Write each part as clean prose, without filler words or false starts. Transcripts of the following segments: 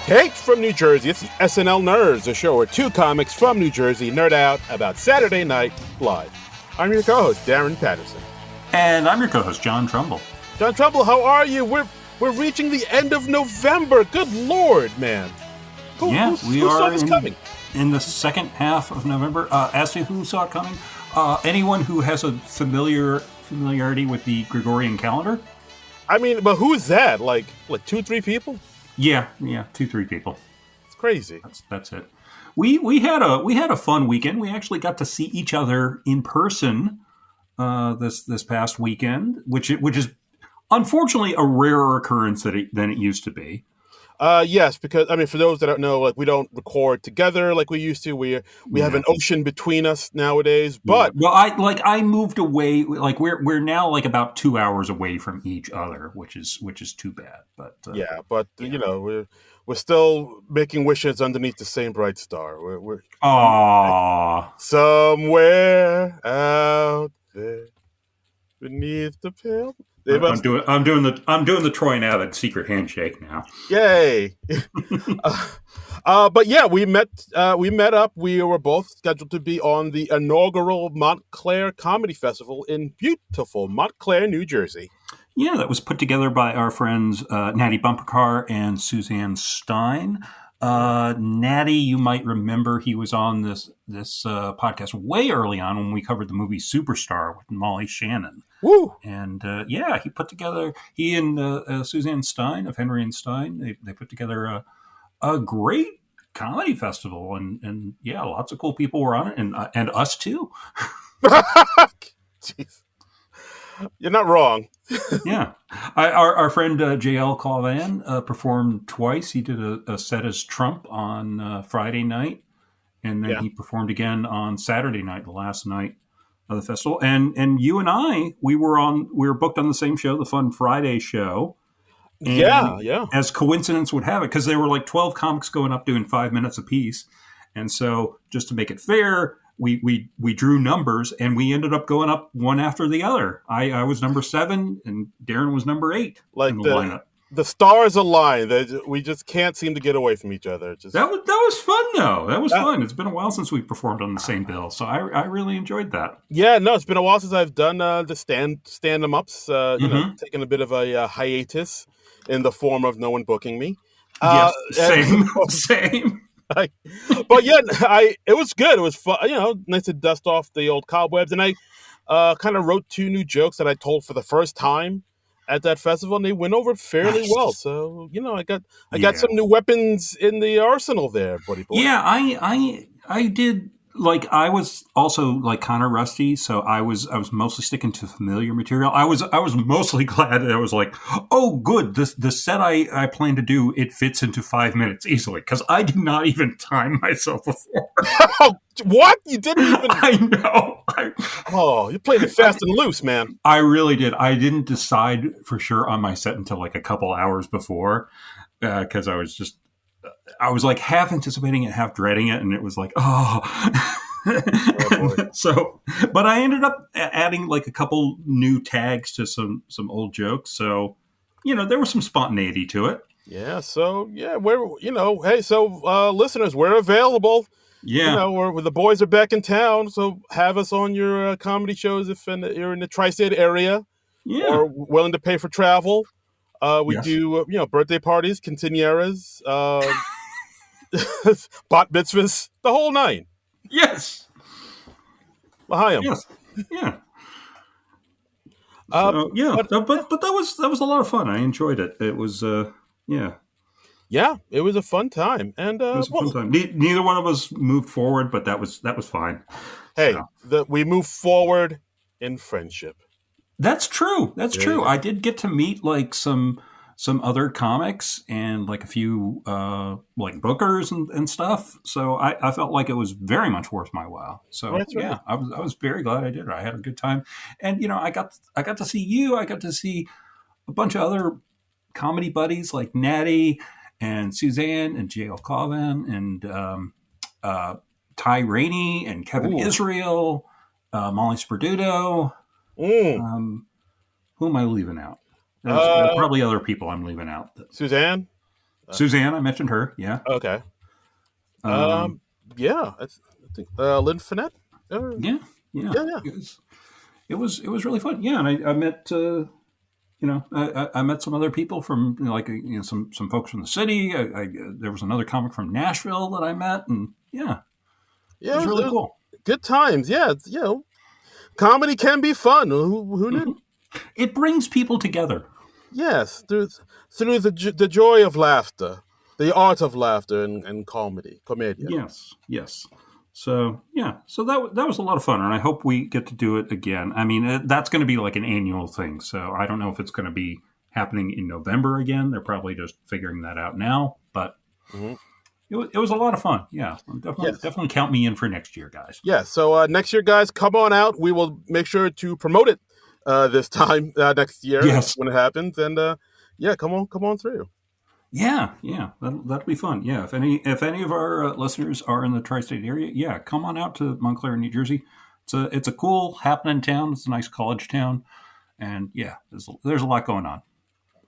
Straight from New Jersey, it's the SNL Nerds, a show where two comics from New Jersey nerd out about Saturday Night Live. I'm your co-host, Darren Patterson. And I'm your co-host, John Trumbull. John Trumbull, how are you? We're reaching the end of November. Good Lord, man. Who saw this coming? In the second half of November. As to who saw it coming, anyone who has a familiarity with the Gregorian calendar. I mean, but who is that? Like 2-3 people? Yeah, 2-3 people. It's crazy. That's it. We had a fun weekend. We actually got to see each other in person this past weekend, which is unfortunately a rarer occurrence than it used to be. Yes, because I mean, for those that don't know, we don't record together like we used to. We have an ocean between us nowadays. But I moved away. Like we're now like about 2 hours away from each other, which is too bad. But you know, we're still making wishes underneath the same bright star. We're somewhere out there beneath the pale. I'm doing the Troy Abbott secret handshake now. Yay! But yeah, we met up. We were both scheduled to be on the inaugural Montclair Comedy Festival in beautiful Montclair, New Jersey. Yeah, that was put together by our friends Natty Bumpercar and Suzanne Stein. Natty, you might remember, he was on this podcast way early on when we covered the movie Superstar with Molly Shannon. Woo! And he put together, he and Suzanne Stein of Henry and Stein, they put together a great comedy festival, and lots of cool people were on it, and us too. Jeez. You're not wrong. Yeah. Our friend JL Colvan performed twice. He did a set as Trump on Friday night, and then he performed again on Saturday night, the last night of the festival. And you and I, we were booked on the same show, the Fun Friday show. And yeah. As coincidence would have it, because there were like 12 comics going up doing 5 minutes apiece. And so just to make it fair, we drew numbers, and we ended up going up one after the other. I was number 7, and Darren was number 8. Like in the lineup. The stars align. We just can't seem to get away from each other. That was fun, though. That was fun. It's been a while since we performed on the same bill, so I really enjoyed that. Yeah, no, it's been a while since I've done the stand-em-ups. Taking a bit of a hiatus in the form of no one booking me. Yes, same. But yeah, it was good. It was fun. Nice to dust off the old cobwebs, and I kind of wrote 2 new jokes that I told for the first time at that festival, and they went over fairly well. So I got some new weapons in the arsenal there, buddy boy. Yeah, I did. Like, I was also like kind of rusty, so I was mostly sticking to familiar material. I was mostly glad that I was like, oh, good, the set I plan to do, it fits into 5 minutes easily, because I did not even time myself before. What? You didn't even? I know. You played it fast and loose, man. I really did. I didn't decide for sure on my set until like a couple hours before, because I was like half anticipating it, half dreading it, and it was like, So, but I ended up adding like a couple new tags to some old jokes. So, there was some spontaneity to it. Yeah. So, listeners, we're available. Yeah. The boys are back in town. So have us on your comedy shows if you're in the tri-state area or willing to pay for travel. We do, birthday parties, quinceañeras, bat mitzvahs, the whole 9. Yes. L'chaim. Yes. Yeah. But that was a lot of fun. I enjoyed it. It was, Yeah, it was a fun time. And it was a fun time. Neither one of us moved forward, but that was fine. Hey, we moved forward in friendship. That's true. That's true. I did get to meet like some other comics and like a few like bookers and stuff. So I felt like it was very much worth my while. So right. I was very glad I did it. I had a good time, and I got to see you. I got to see a bunch of other comedy buddies like Natty and Suzanne and J.L. Colvin and Ty Rainey and Kevin Israel, Molly Sperduto. Who am I leaving out? There's probably other people I'm leaving out. Suzanne? Suzanne, I mentioned her. Yeah. Okay. Um, Yeah, I think Lynn Finette. yeah. Yeah. Yeah, yeah. It was really fun. Yeah, and I met I met some other people from some folks from the city. There was another comic from Nashville that I met, and yeah, it Yeah, was it really was cool. good times. Yeah, comedy can be fun. Who knew? It brings people together. Yes, through the joy of laughter, the art of laughter and comedy, commedia. Yes, yes. So yeah, so that was a lot of fun, and I hope we get to do it again. I mean, that's going to be like an annual thing, so I don't know if it's going to be happening in November again. They're probably just figuring that out now, but Hmm. it was a lot of fun. Yeah, Yes. definitely count me in for next year, guys. Yeah, so next year, guys, come on out. We will make sure to promote it this time next year Yes. when it happens. And yeah, come on through. Yeah, yeah, that'll be fun. Yeah, if any of our listeners are in the tri-state area, yeah, come on out to Montclair, New Jersey. It's a cool happening town. It's a nice college town, and yeah, there's a lot going on.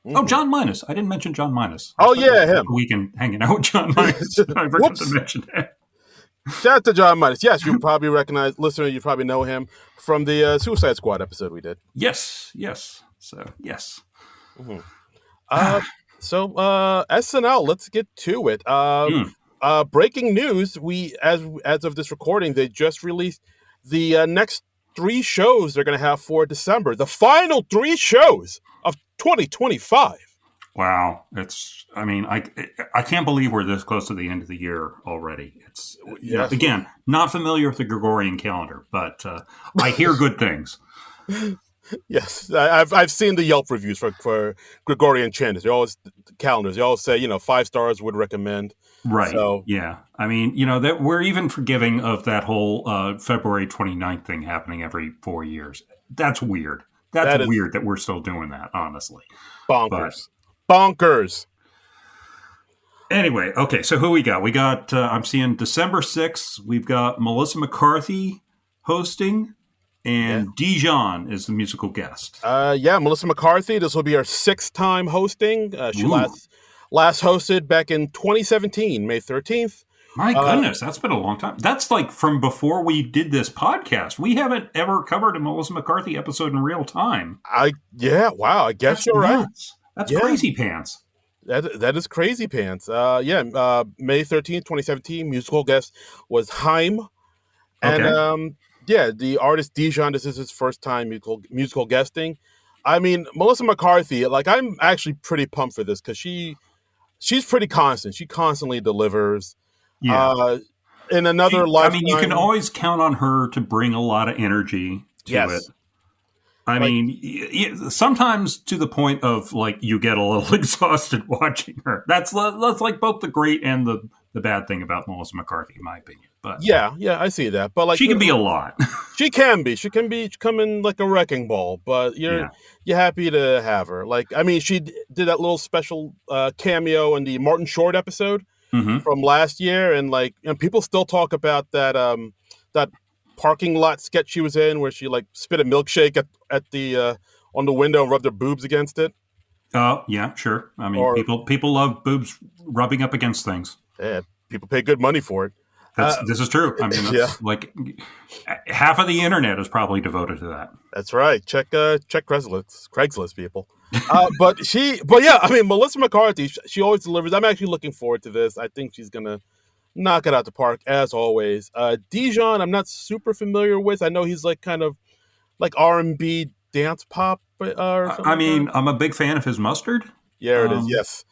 Oh, Hmm. John Minus. I didn't mention John Minus. I Oh spent yeah, a him. weekend hanging out with John Minus. I forgot to Whoops. mention that. Shout out to John Midas. Yes, you probably recognize, listener, you probably know him from the Suicide Squad episode we did. Yes, yes. So yes. Hmm. So SNL, let's get to it. Mm. Breaking news: we as of this recording, they just released the next three shows they're going to have for December. The final three shows of 2025. Wow, I mean, I can't believe we're this close to the end of the year already. It's Yes. again, not familiar with the Gregorian calendar, but I hear good things. Yes, I've seen the Yelp reviews for Gregorian calendars. They always calendars. They always say 5 stars would recommend. Right. So Yeah. I mean, that we're even forgiving of that whole February 29th thing happening every 4 years. That's weird. That's that is weird that we're still doing that, honestly. But bonkers. Bonkers. anyway, okay, so who we got? We got, I'm seeing December 6th, we've got Melissa McCarthy hosting, Yeah. and Dijon is the musical guest. Yeah, Melissa McCarthy. This will be her sixth time hosting. She Ooh, last hosted back in 2017, May 13th. my Uh, goodness, that's been a long time. That's like from before we did this podcast. We haven't ever covered a Melissa McCarthy episode in real time. wow. I guess That's you're right. nuts. That's Yeah, crazy pants. that is crazy pants. May 13th, 2017. Musical guest was Haim, and Okay. yeah, the artist Dijon. This is his first time musical guesting. I mean, Melissa McCarthy. Like, I'm actually pretty pumped for this because she's pretty constant. She constantly delivers. Yeah. Uh, in another I mean, you can lifetime, always count on her to bring a lot of energy to it. yes. I Like, mean, sometimes to the point of like you get a little exhausted watching her. That's like both the great and the bad thing about Melissa McCarthy, in my opinion. But yeah, I see that. But like, she can be a lot. she can be coming like a wrecking ball. But Yeah. you're happy to have her. Like, I mean, she did that little special cameo in the Martin Short episode Hmm. from last year, and like, people still talk about that parking lot sketch she was in, where she like spit a milkshake at the on the window and rubbed her boobs against it. Oh, yeah, sure. I mean, Or people love boobs rubbing up against things. yeah, people pay good money for it. This is true. I mean, Yeah, that's like half of the internet is probably devoted to that. that's right. Check Craigslist people. But yeah, I mean, Melissa McCarthy, she always delivers. I'm actually looking forward to this. I think she's gonna knock it out the park as always. Dijon, I'm not super familiar with. I know he's like kind of like R&B dance pop or something I like that. mean, I'm a big fan of his mustard. Yeah, it is. Um, Yes,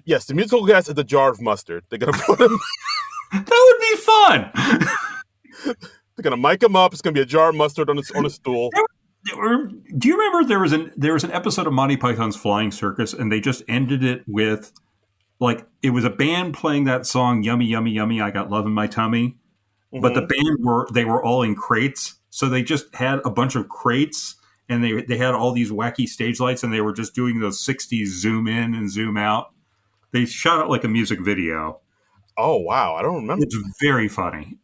yes. The musical guest is the jar of mustard. They're gonna put him. that would be fun. They're gonna mic him up. It's gonna be a jar of mustard on a stool. Do you remember there was an episode of Monty Python's Flying Circus, and they just ended it with like it was a band playing that song "Yummy Yummy Yummy, I Got Love in My Tummy," but the Hmm. band they were all in crates, so they just had a bunch of crates, and they had all these wacky stage lights, and they were just doing those '60s zoom in and zoom out. They shot it like a music video. Oh wow, I don't remember. It's very funny.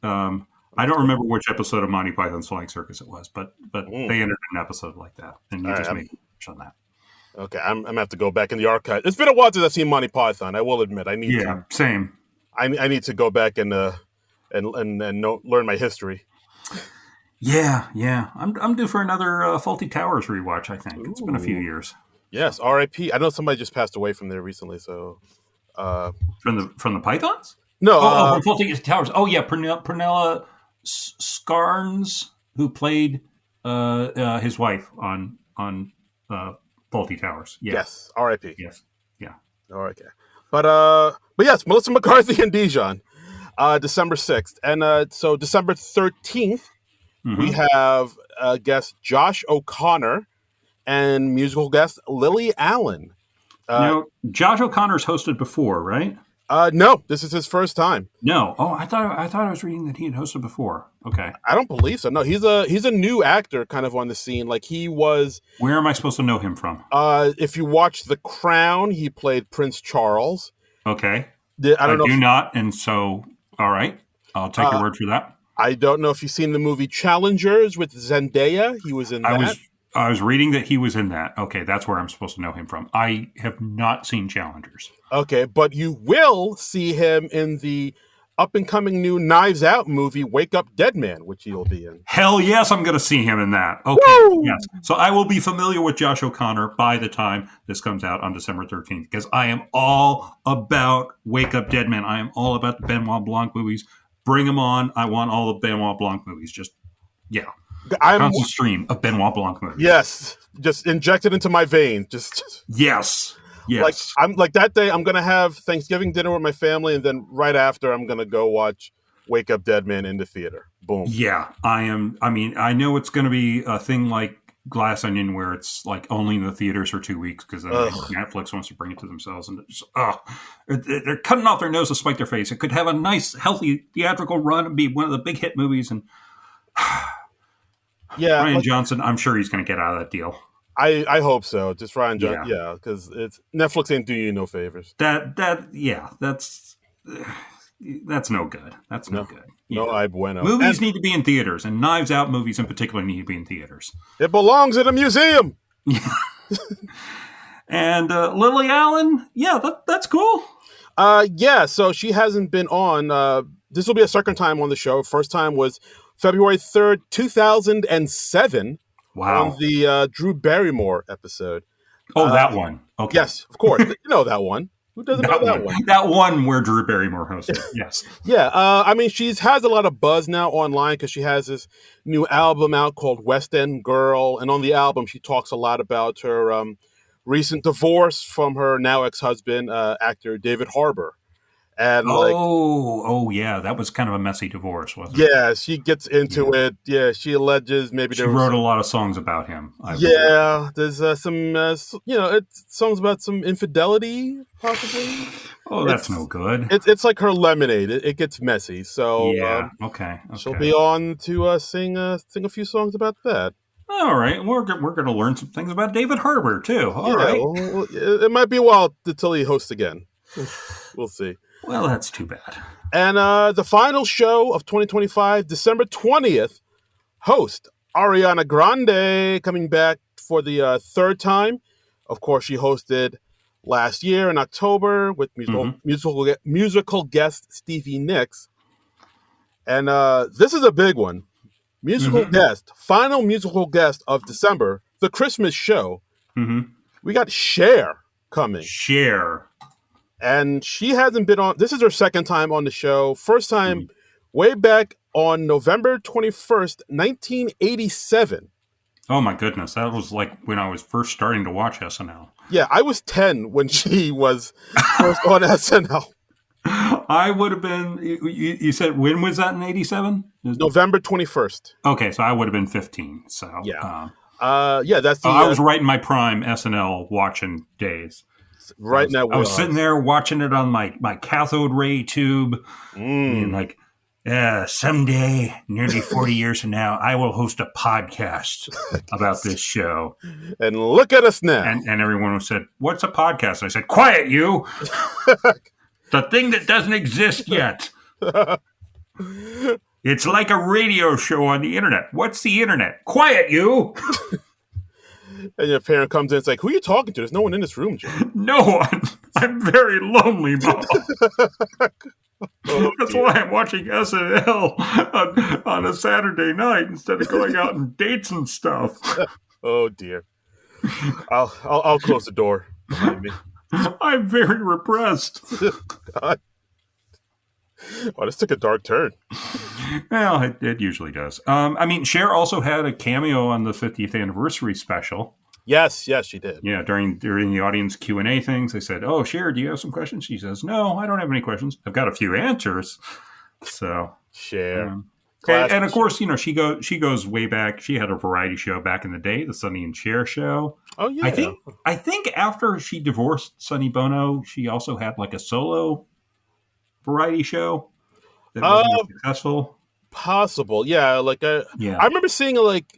I don't remember which episode of Monty Python's Flying Circus it was, but Mm. they ended an episode like that, and you All just right, made me on that. Okay, I'm gonna have to go back in the archive. It's been a while since I've seen Monty Python. I will admit, I need to. Same. I need to go back and learn my history. Yeah. I'm due for another Faulty Towers rewatch. I think it's been a few Ooh. years. Yes, R.I.P. I know somebody just passed away from there recently. So, From the Pythons. no, From Faulty Towers. Oh yeah, Pernilla Scarns, who played his wife on Faulty Towers. Yeah. yes, R.I.P. Yes. Yeah. Okay, but yes, Melissa McCarthy and Dijon, December 6th, and so December 13th, we have guest Josh O'Connor and musical guest Lily Allen. Now, Josh O'Connor's hosted before, right? No, this is his first time. No. Oh, I thought I was reading that he had hosted before. Okay. I don't believe so. No, he's a new actor kind of on the scene. Like he was. Where am I supposed to know him from? If you watch The Crown, he played Prince Charles. Okay. I don't know. Do not, and so all right, I'll take your word for that. I don't know if you've seen the movie Challengers with Zendaya. He was in that. I was reading that he was in that. Okay, that's where I'm supposed to know him from. I have not seen Challengers. Okay, but you will see him in the up-and-coming new Knives Out movie, Wake Up Dead Man, which he'll be in. Hell yes, I'm going to see him in that. Okay, Woo! yes. So I will be familiar with Josh O'Connor by the time this comes out on December 13th, because I am all about Wake Up Dead Man. I am all about the Benoit Blanc movies. Bring them on. I want all the Benoit Blanc movies. Just, yeah. Constant stream of Benoit Blanc movies. Yes, just inject it into my veins. Just yes. Like I'm like that day. I'm gonna have Thanksgiving dinner with my family, and then right after, I'm gonna go watch Wake Up Dead Man in the theater. Boom. Yeah, I am. I mean, I know it's going to be a thing like Glass Onion, where it's like only in the theaters for 2 weeks because Netflix wants to bring it to themselves, and they're cutting off their nose to spite their face. It could have a nice, healthy theatrical run and be one of the big hit movies, and yeah, Ryan Johnson, I'm sure he's going to get out of that deal. I hope so. Just Ryan Johnson, yeah, because it's Netflix ain't doing you no favors. That's no good. That's no good. Yeah. No, I bueno. Movies need to be in theaters, and Knives Out movies in particular need to be in theaters. It belongs in a museum. And Lily Allen, yeah, that's cool. Yeah, so she hasn't been on. This will be a second time on the show. First time was February 3rd, 2007. Wow. On the Drew Barrymore episode. Oh, that one. Okay. Yes, of course. You know that one. Who doesn't know that one? That one where Drew Barrymore hosted. Yes. Yeah. I mean, has a lot of buzz now online because she has this new album out called West End Girl. And on the album, she talks a lot about her recent divorce from her now ex-husband, actor David Harbour. And yeah, that was kind of a messy divorce, wasn't it? Yeah, she gets into it. Yeah, she alleges maybe she wrote a lot of songs about him. There's some, it's songs about some infidelity, possibly. Oh, that's no good. It's like her Lemonade. It gets messy. So yeah, okay. She'll be on to sing a few songs about that. All right, we're going to learn some things about David Harbour too. All right, well, it might be a while until he hosts again. We'll see. Well, that's too bad. And the final show of 2025, December 20th, host Ariana Grande coming back for the third time. Of course, she hosted last year in October with musical guest Stevie Nicks. And this is a big one. Final musical guest of December, the Christmas show. We got Cher coming. Cher. And she hasn't been on. This is her second time on the show. First time way back on November 21st, 1987. Oh, my goodness. That was like when I was first starting to watch SNL. Yeah, I was 10 when she was first on SNL. I would have been, you said, when was that in 87? November 21st. Okay, so I would have been 15. So yeah. That's I was right in my prime SNL watching days. Right now, I was sitting there watching it on my cathode ray tube, and like, someday, nearly 40 years from now, I will host a podcast about this show. And look at us now. And everyone said, "What's a podcast?" I said, "Quiet, you! The thing that doesn't exist yet. It's like a radio show on the internet. What's the internet? Quiet, you!" And your parent comes in, it's like, who are you talking to? There's no one in this room, Joe. No one. I'm very lonely, Mom. Oh, That's dear. why I'm watching SNL on a Saturday night instead of going out on dates and stuff. Oh dear. I'll close the door behind me. I'm very repressed. God. Oh, this took a dark turn. Well, it usually does. I mean, Cher also had a cameo on the 50th anniversary special. Yes, she did. Yeah, during the audience Q&A things, they said, "Oh, Cher, do you have some questions?" She says, "No, I don't have any questions. I've got a few answers." So, Cher. and of course, she goes way back. She had a variety show back in the day, the Sonny and Cher show. Oh yeah. I think after she divorced Sonny Bono, she also had like a solo variety show that wasn't as successful. Possible, yeah. Like I remember seeing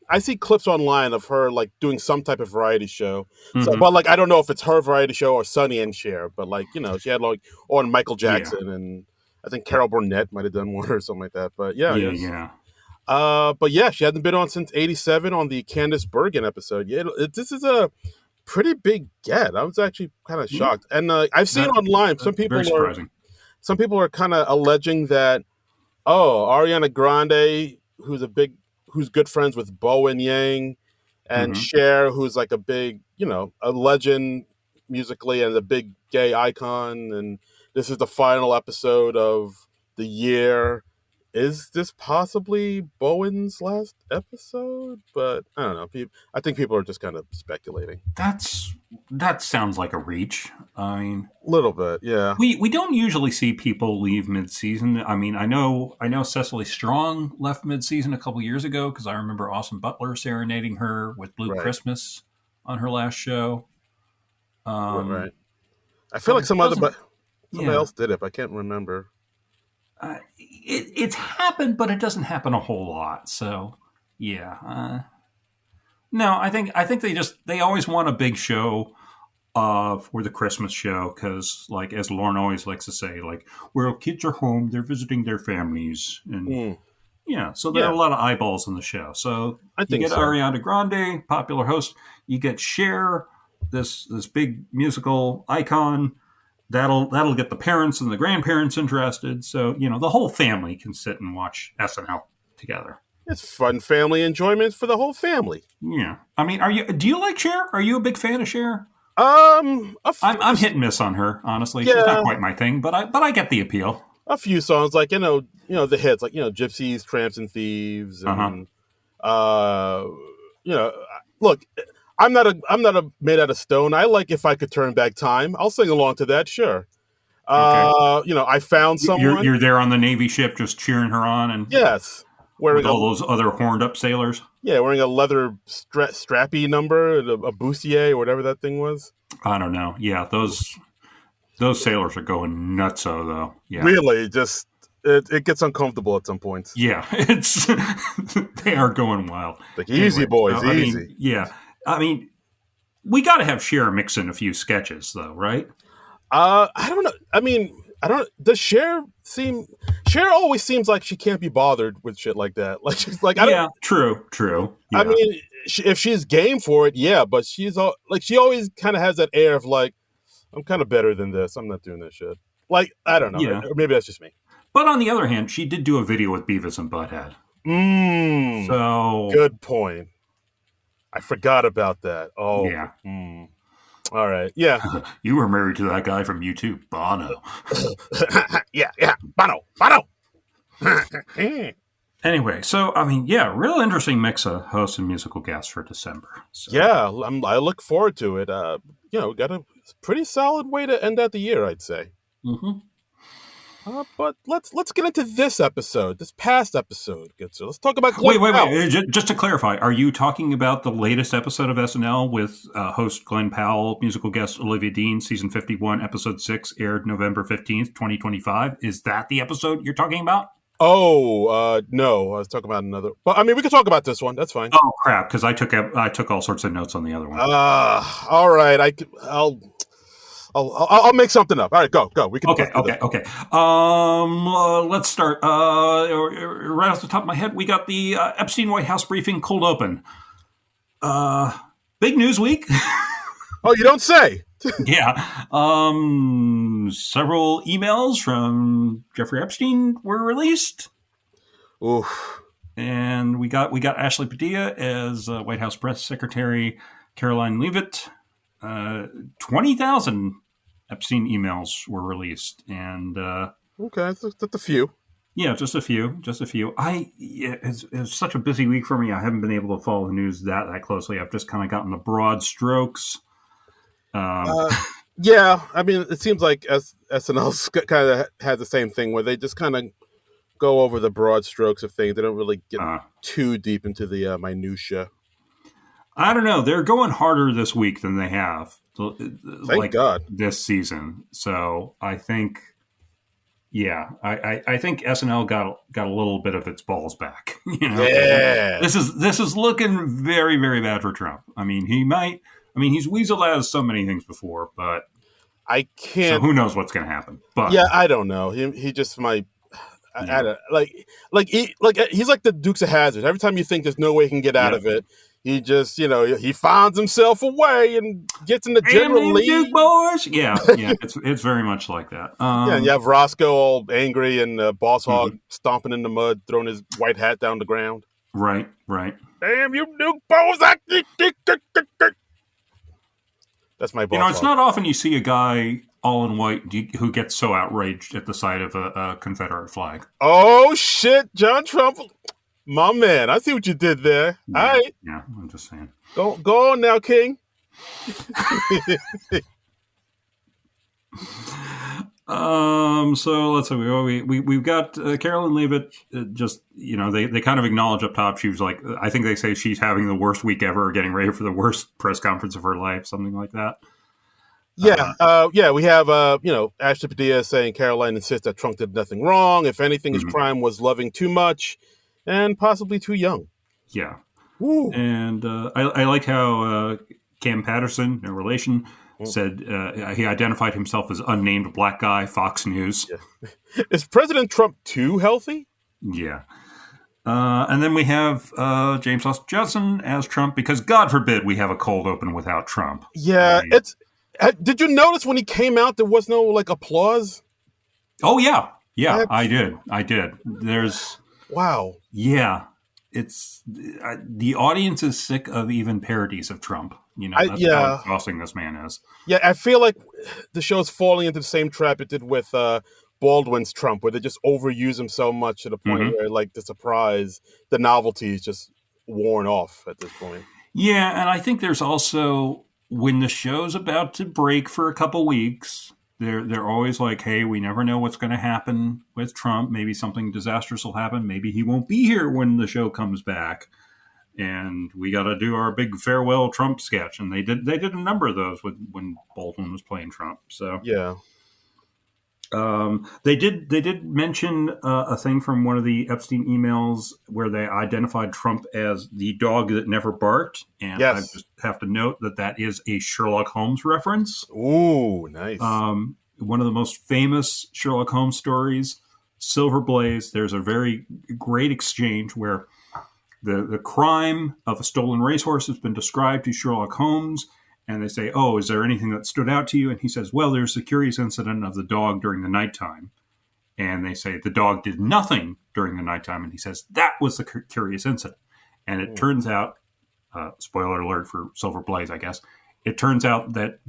I see clips online of her like doing some type of variety show. So, but like I don't know if it's her variety show or Sonny and Cher. But like she had like on Michael Jackson and I think Carol Burnett might have done one or something like that. But yeah. But yeah, she hadn't been on since '87 on the Candice Bergen episode. Yeah, this is a pretty big get. I was actually kind of shocked, and I've seen online some people are kind of alleging that. Oh, Ariana Grande, who's good friends with Bowen Yang, and Cher, who's like a big, a legend musically and a big gay icon. And this is the final episode of the year. Is this possibly Bowen's last episode? But I don't know. I think people are just kind of speculating. That sounds like a reach. I mean, a little bit, yeah. We don't usually see people leave mid-season. I mean, I know Cecily Strong left mid-season a couple years ago because I remember Austin Butler serenading her with Blue Christmas on her last show. Right. I feel like somebody else did it, but I can't remember. It's happened, but it doesn't happen a whole lot. So, yeah. No, I think they always want a big show for the Christmas show because, like, as Lauren always likes to say, like, where kids are home, they're visiting their families, and so there are a lot of eyeballs in the show. So I think you get Ariana Grande, popular host. You get Cher, this big musical icon. That'll get the parents and the grandparents interested. So, the whole family can sit and watch SNL together. It's fun family enjoyment for the whole family. Yeah. I mean, do you like Cher? Are you a big fan of Cher? I'm hit and miss on her, honestly. Yeah. She's not quite my thing, but I get the appeal. A few songs, like, the hits, like, Gypsies, Tramps and Thieves, and look, I'm not a made out of stone. I like If I Could Turn Back Time. I'll sing along to that, sure. Okay. I found someone. You're there on the Navy ship just cheering her on, and yes, with all those other horned up sailors. Yeah, wearing a leather strappy number, a bustier or whatever that thing was. I don't know. Yeah, those sailors are going nutso though. Yeah, really, just it gets uncomfortable at some points. Yeah, they are going wild. Like easy, boys, easy. I mean, we got to have Cher mix in a few sketches, though, right? I don't know. I mean, I don't. Does Cher always seems like she can't be bothered with shit like that. Like she's like, true. Yeah. I mean, if she's game for it, yeah. But she always kind of has that air of like, I'm kind of better than this. I'm not doing this shit. Like, I don't know. Yeah. Or maybe that's just me. But on the other hand, she did do a video with Beavis and Butthead. So good point. I forgot about that. Oh, yeah. All right. Yeah. You were married to that guy from YouTube, Bono. yeah. Bono. Anyway, so, I mean, yeah, real interesting mix of hosts and musical guests for December. So. Yeah, I look forward to it. Got a pretty solid way to end out the year, I'd say. Mm-hmm. But let's get into this past episode. So let's talk about Glen. Wait. Just to clarify, are you talking about the latest episode of SNL with host Glen Powell, musical guest Olivia Dean, season 51, episode 6, aired November 15th, 2025? Is that the episode you're talking about? Oh, no, I was talking about another. But I mean, we can talk about this one. That's fine. Oh crap! Because I took all sorts of notes on the other one. All right. I'll make something up. All right, go. We can. Okay. Let's start. Right off the top of my head, we got the Epstein White House briefing cold open. Big news week. Oh, you don't say. Yeah. Several emails from Jeffrey Epstein were released. Oof. And we got Ashley Padilla as White House Press Secretary Caroline Leavitt. 20,000 Epstein emails were released, and okay, that's a few. Yeah, just a few. It's such a busy week for me. I haven't been able to follow the news that closely. I've just kind of gotten the broad strokes. Yeah, I mean, it seems like SNL kind of has the same thing where they just kind of go over the broad strokes of things. They don't really get too deep into the minutia. I don't know. They're going harder this week than they have. Thank God. This season. So I think, I think SNL got a little bit of its balls back. Yeah. This is looking very, very bad for Trump. I mean, he's weaseled out of so many things before, but I can't. So who knows what's going to happen? But yeah, I don't know. He just might. I don't, he's like the Dukes of Hazzard. Every time you think there's no way he can get out of it, he just he finds himself a way and gets in the general lead. Duke boys. Yeah, it's very much like that. And you have Roscoe all angry and Boss Hogg stomping in the mud, throwing his white hat down the ground. Right. Damn you, Duke boys! That's my Boss Hogg. It's not often you see a guy all in white who gets so outraged at the sight of a Confederate flag. Oh shit, John Trump. My man, I see what you did there. Yeah, all right. Yeah, I'm just saying. Go on now, King. So let's see. We've got Carolyn Leavitt. They kind of acknowledge up top. She was like, I think they say she's having the worst week ever, getting ready for the worst press conference of her life, something like that. Yeah. We have Ashley Padilla saying Caroline insists that Trump did nothing wrong. If anything, his crime was loving too much and possibly too young. Yeah. Ooh. And I like how Cam Patterson, in relation, said he identified himself as unnamed black guy, Fox News. Yeah. Is President Trump too healthy? Yeah. And then we have James Austin Johnson as Trump, because God forbid we have a cold open without Trump. Yeah, did you notice when he came out there was no applause? Oh yeah, I did. There's wow. Yeah, it's the audience is sick of even parodies of Trump. That's how exhausting this man is. Yeah, I feel like the show's falling into the same trap it did with Baldwin's Trump, where they just overuse him so much to the point where the surprise, the novelty is just worn off at this point. Yeah, and I think there's also, when the show's about to break for a couple weeks, they're always like, hey, we never know what's going to happen with Trump. Maybe something disastrous will happen. Maybe he won't be here when the show comes back. And we got to do our big farewell Trump sketch. And they did a number of those when Baldwin was playing Trump. So yeah. They did mention a thing from one of the Epstein emails where they identified Trump as the dog that never barked. And I just have to note that is a Sherlock Holmes reference. Ooh, nice. One of the most famous Sherlock Holmes stories, Silver Blaze. There's a very great exchange where the crime of a stolen racehorse has been described to Sherlock Holmes. And they say, oh, is there anything that stood out to you? And he says, well, there's the curious incident of the dog during the nighttime. And they say the dog did nothing during the nighttime. And he says, that was the curious incident. And it turns out, spoiler alert for Silver Blaze, I guess, it turns out that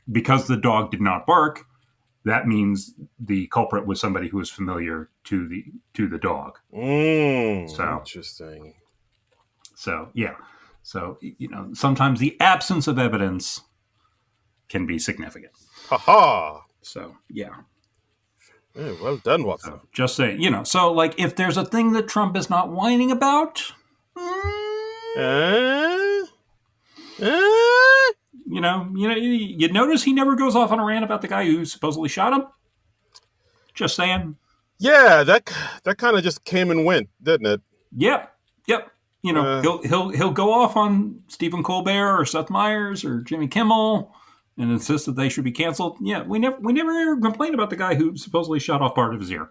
because the dog did not bark, that means the culprit was somebody who was familiar to the dog. Interesting. So, yeah. So, sometimes the absence of evidence can be significant. Ha-ha! So, yeah. Hey, well done, Watson. So, just saying, if there's a thing that Trump is not whining about, you notice he never goes off on a rant about the guy who supposedly shot him? Just saying. Yeah, that kind of just came and went, didn't it? Yep. He'll go off on Stephen Colbert or Seth Meyers or Jimmy Kimmel and insist that they should be canceled. Yeah, we never complained about the guy who supposedly shot off part of his ear.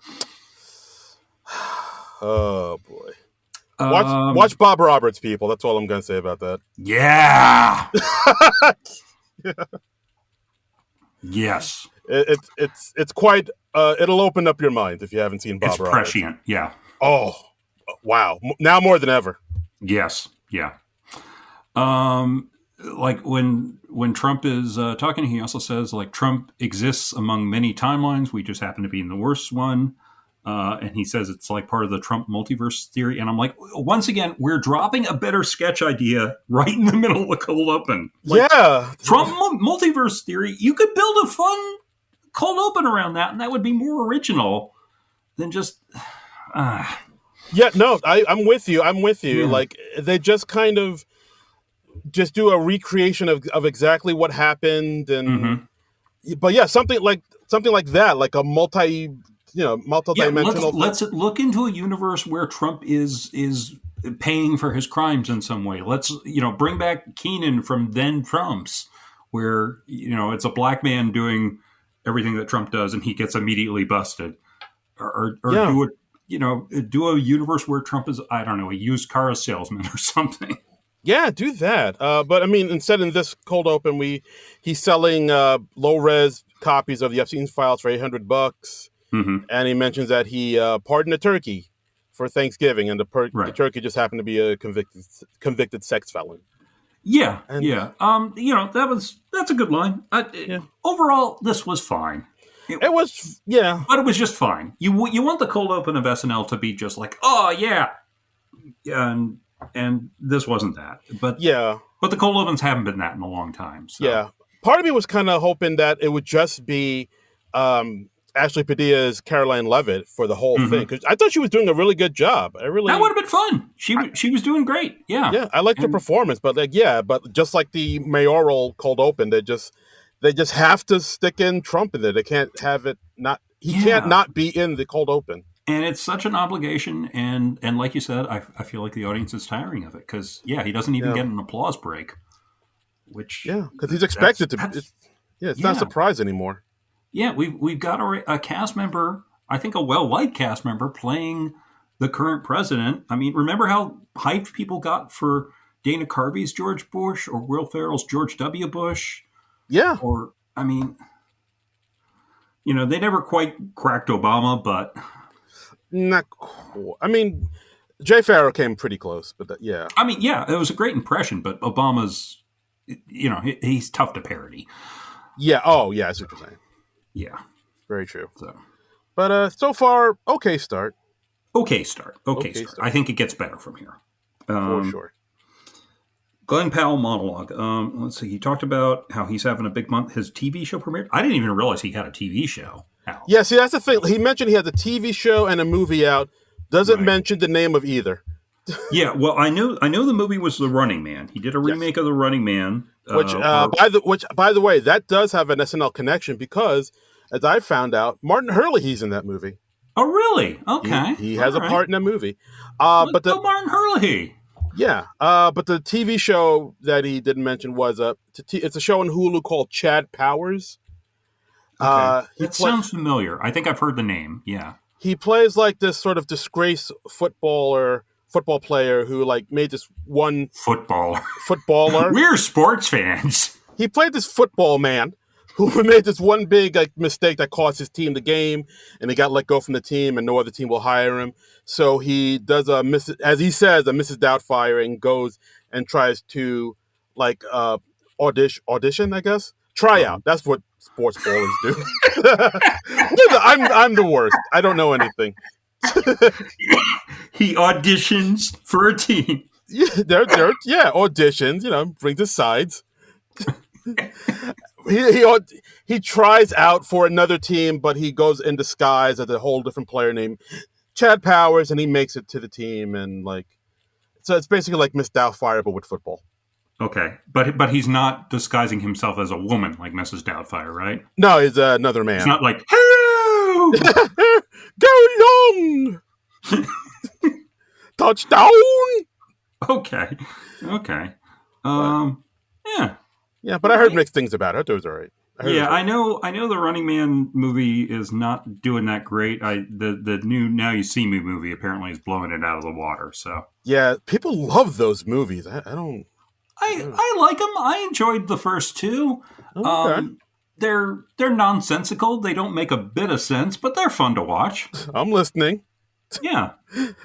Oh boy. Watch Bob Roberts, people. That's all I'm going to say about that. Yeah. Yes. It's quite. It'll open up your mind if you haven't seen Bob It's Roberts. prescient. Yeah. Oh, wow! Now more than ever. Yes. Yeah. Like when Trump is talking, he also says like Trump exists among many timelines. We just happen to be in the worst one. And he says it's like part of the Trump multiverse theory. And I'm like, once again, we're dropping a better sketch idea right in the middle of the cold open. Like, yeah. Trump multiverse theory, you could build a fun cold open around that, and that would be more original than just... Yeah, no, I'm with you. Yeah. Like, they just kind of just do a recreation of exactly what happened. And But yeah, something like that, like a multi-dimensional. Let's look into a universe where Trump is paying for his crimes in some way. Let's bring back Keenan from then Trump's, where it's a black man doing everything that Trump does, and he gets immediately busted. Or do a universe where Trump is, I don't know, a used car salesman or something. Yeah, do that. But I mean, instead in this cold open, he's selling low res copies of the Epstein files for $800, and he mentions that he pardoned a turkey for Thanksgiving, and the turkey just happened to be a convicted sex felon. Yeah, that's a good line. Overall, this was fine. It was, yeah, but it was just fine. You want the cold open of SNL to be just like, oh yeah, and this wasn't that. But the cold opens haven't been that in a long time. So. Yeah, part of me was kind of hoping that it would just be Ashley Padilla's Caroline Levitt for the whole thing, because I thought she was doing a really good job. That would have been fun. She was doing great. Yeah, I liked her performance, but but just like the mayoral cold open, they just have to stick in Trump in there. They can't have it not. He can't not be in the cold open. And it's such an obligation, and like you said, I feel like the audience is tiring of it because he doesn't even get an applause break. Which because he's expected to. It's not a surprise anymore. Yeah, we've got a cast member, I think a well-liked cast member, playing the current president. I mean, remember how hyped people got for Dana Carvey's George Bush or Will Ferrell's George W. Bush? Yeah. Or, I mean, they never quite cracked Obama, but... Not cool. I mean, Jay Farrow came pretty close, but I mean, it was a great impression, but Obama's, he's tough to parody. Yeah. Oh, yeah. I see what you're saying. Yeah. Very true. So, but so far, okay start. Okay start. I think it gets better from here. For sure. Glen Powell monologue. Let's see. He talked about how he's having a big month. His TV show premiered. I didn't even realize he had a TV show. How? Yeah, see, that's the thing. He mentioned he has a TV show and a movie out. Doesn't mention the name of either. Yeah, well, I know the movie was The Running Man. He did a remake of The Running Man. Which, by the way, that does have an SNL connection because, as I found out, Martin Herlihy's in that movie. Oh, really? Okay. He has a part in that movie. But Martin Herlihy. Yeah, but the TV show that he didn't mention was it's a show on Hulu called Chad Powers. Okay. It sounds familiar. I think I've heard the name. Yeah. He plays like this sort of disgraced football player who like made this one footballer. We're sports fans. He played this football man who made this one big mistake that cost his team the game, and he got let go from the team, and no other team will hire him. So he does a Mrs. Doubtfire, and goes and tries to audition, I guess. Try out. That's what sports ballers do. I'm the worst. I don't know anything. He auditions for a team. Yeah, auditions. Brings his sides. He tries out for another team, but he goes in disguise as a whole different player named Chad Powers, and he makes it to the team, and so it's basically like Miss Doubtfire but with football. Okay, but he's not disguising himself as a woman like Mrs. Doubtfire, right? No, he's another man. It's not like, hello! Go long! Touchdown! Okay. Yeah. Yeah, but I heard mixed things about it. It was all right. I know the Running Man movie is not doing that great. The new Now You See Me movie apparently is blowing it out of the water. So Yeah, people love those movies. I don't. I like them. I enjoyed the first two. Oh, okay, Um, they're nonsensical. They don't make a bit of sense, but they're fun to watch. I'm listening. Yeah.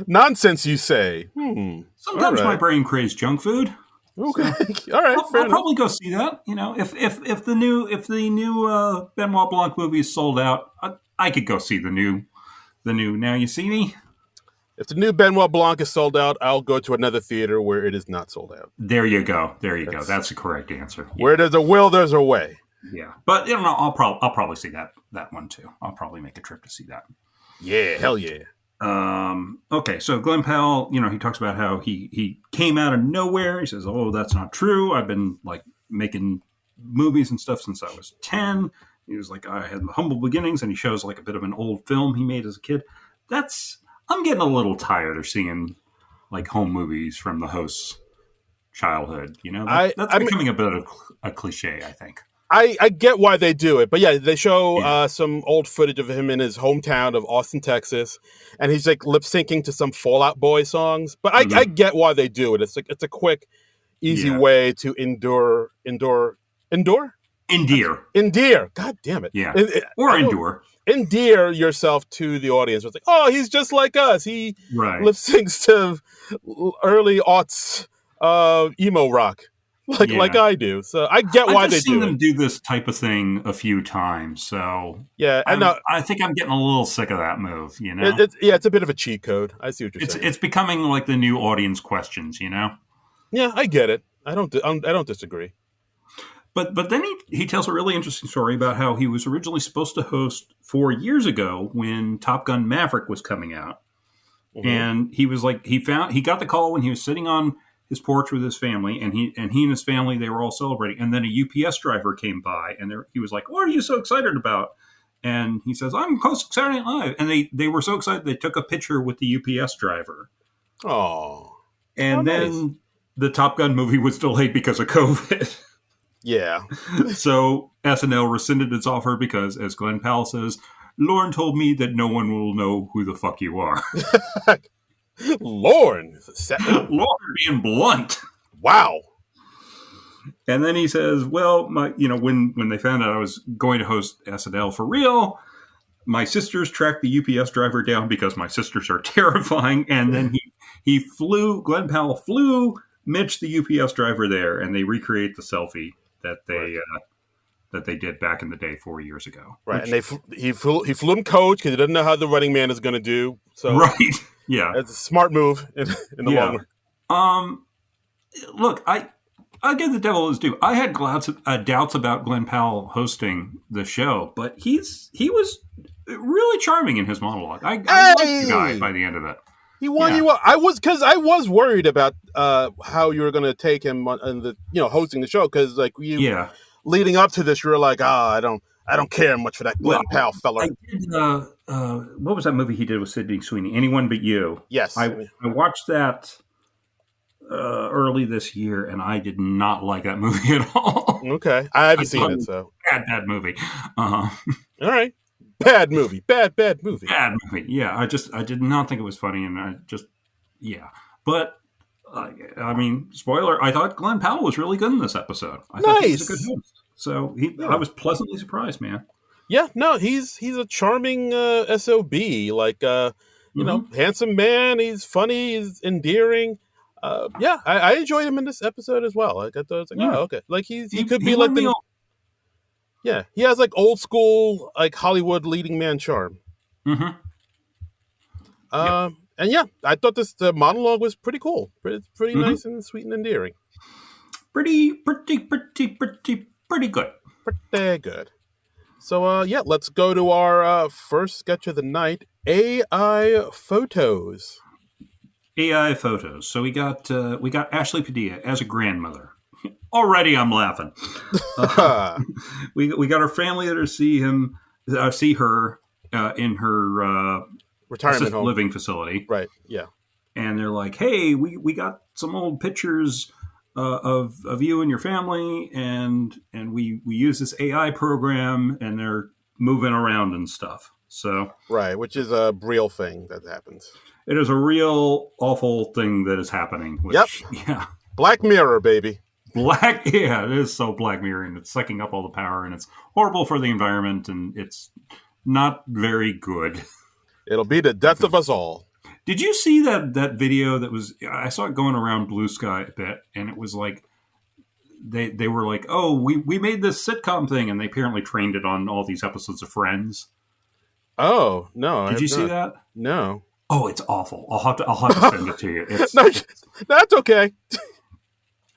Nonsense, you say? All Sometimes my right. brain craves junk food, Okay. so All right. Fair I'll enough. probably go see that. You know, if the new Benoit Blanc movie is sold out, I could go see the new. Now you see me. If the new Benoit Blanc is sold out, I'll go to another theater where it is not sold out. There you go. There you go. That's That's the correct answer. where Yeah, there's a will, there's a way. yeah. But you know, I'll probably see that one too. I'll probably make a trip to see that. Yeah, hell yeah. Okay, so Glen Powell, he talks about how he came out of nowhere. He says, "Oh, that's not true. I've been like making movies and stuff since I was 10." He was like, "I had humble beginnings," and he shows like a bit of an old film he made as a kid. I'm getting a little tired of seeing like home movies from the host's childhood. I That's I mean, becoming a bit of a cliche, I think. I get why they do it, but yeah, they show Yeah. some old footage of him in his hometown of Austin, Texas, and he's like lip syncing to some Fallout Boy songs. But I Hmm. get why they do it. It's like it's a quick, easy Yeah. way to endure, Endear. endear. God damn it! Yeah. Or I don't endure. endear yourself to the audience. It's like, oh, he's just like us. He Right. lip syncs to early aughts emo rock, like Yeah. I do. So I get I've why they just seen do it. them do this type of thing a few times, so Yeah, and I think I'm getting a little sick of that move. it's a bit of a cheat code. I see what you're saying. It's becoming like the new audience questions. Yeah, I get it. I don't disagree. But then he tells a really interesting story about how he was originally supposed to host 4 years ago when Top Gun Maverick was coming out, Hmm. and he was like he got the call when he was sitting on his porch with his family, and he and his family, they were all celebrating, and then a UPS driver came by, and he was like, "What are you so excited about?" And he says, "I'm hosting Saturday Night Live," and they were so excited they took a picture with the UPS driver, Oh, oh, and nice. then the Top Gun movie was delayed because of COVID. Yeah. So SNL rescinded its offer because, as Glen Powell says, Lauren told me that no one will know who the fuck you are. Lauren. Lauren being blunt. Wow. And then he says, "Well, when they found out I was going to host SNL for real, my sisters tracked the UPS driver down because my sisters are terrifying." And then Glen Powell flew Mitch, the UPS driver, there, and they recreate the selfie that Right. they did back in the day 4 years ago. Right. And Which, he flew him coach because he doesn't know how the running man is going to do. So right? Yeah, it's a smart move in the long yeah. run. Um, Look, I give the devil his due. I had doubts about Glen Powell hosting the show, but he was really charming in his monologue. I liked the guy Hey, by the end of it. he won Yeah, you up. I was worried about how you were going to take him on the hosting the show because like you yeah. leading up to this, you were like, I don't care much for that Well, Glenn Powell feller. I did. What was that movie he did with Sydney Sweeney? Anyone But You. Yes. I watched that early this year, and I did not like that movie at all. Okay. I I haven't seen thought it it, was so a bad movie. Uh, all right. Bad movie. Bad movie. Bad movie. Yeah, I did not think it was funny, and yeah. But I mean, spoiler. I thought Glenn Powell was really good in this episode. I thought he was a good Nice. host. So I Yeah. was pleasantly surprised, man. Yeah, no, he's a charming SOB, like Hmm. handsome man, he's funny, he's endearing. Yeah, I enjoyed him in this episode as well. Like I thought, it's like, Yeah, oh, okay. Like he could he be like won me the over. yeah, he has like old school like Hollywood leading man charm. Hmm. Yep. And yeah, I thought the monologue was pretty cool, pretty Hmm. nice and sweet and endearing. Pretty good. Pretty good. So yeah, let's go to our first sketch of the night, AI photos. AI photos. So we got Ashley Padilla as a grandmother. Already, I'm laughing. We got our family there to see her in her Retirement assisted home. living facility, Right. Yeah. and they're like, "Hey, we got some old pictures of you and your family, and we use this AI program, and they're moving around and stuff." So Right. Which is a real thing that happens. It is a real awful thing that is happening. Yep. Which, yeah. Black Mirror, baby. Yeah, it is so Black Mirror, and it's sucking up all the power, and it's horrible for the environment, and it's not very good. It'll be the death of us all. Did you see that video that was? I saw it going around Blue Sky a bit, and it was like they were like, "Oh, we made this sitcom thing," and they apparently trained it on all these episodes of Friends. Oh no! Did you see that? No. Oh, it's awful. I'll have to send it to you. No, that's okay.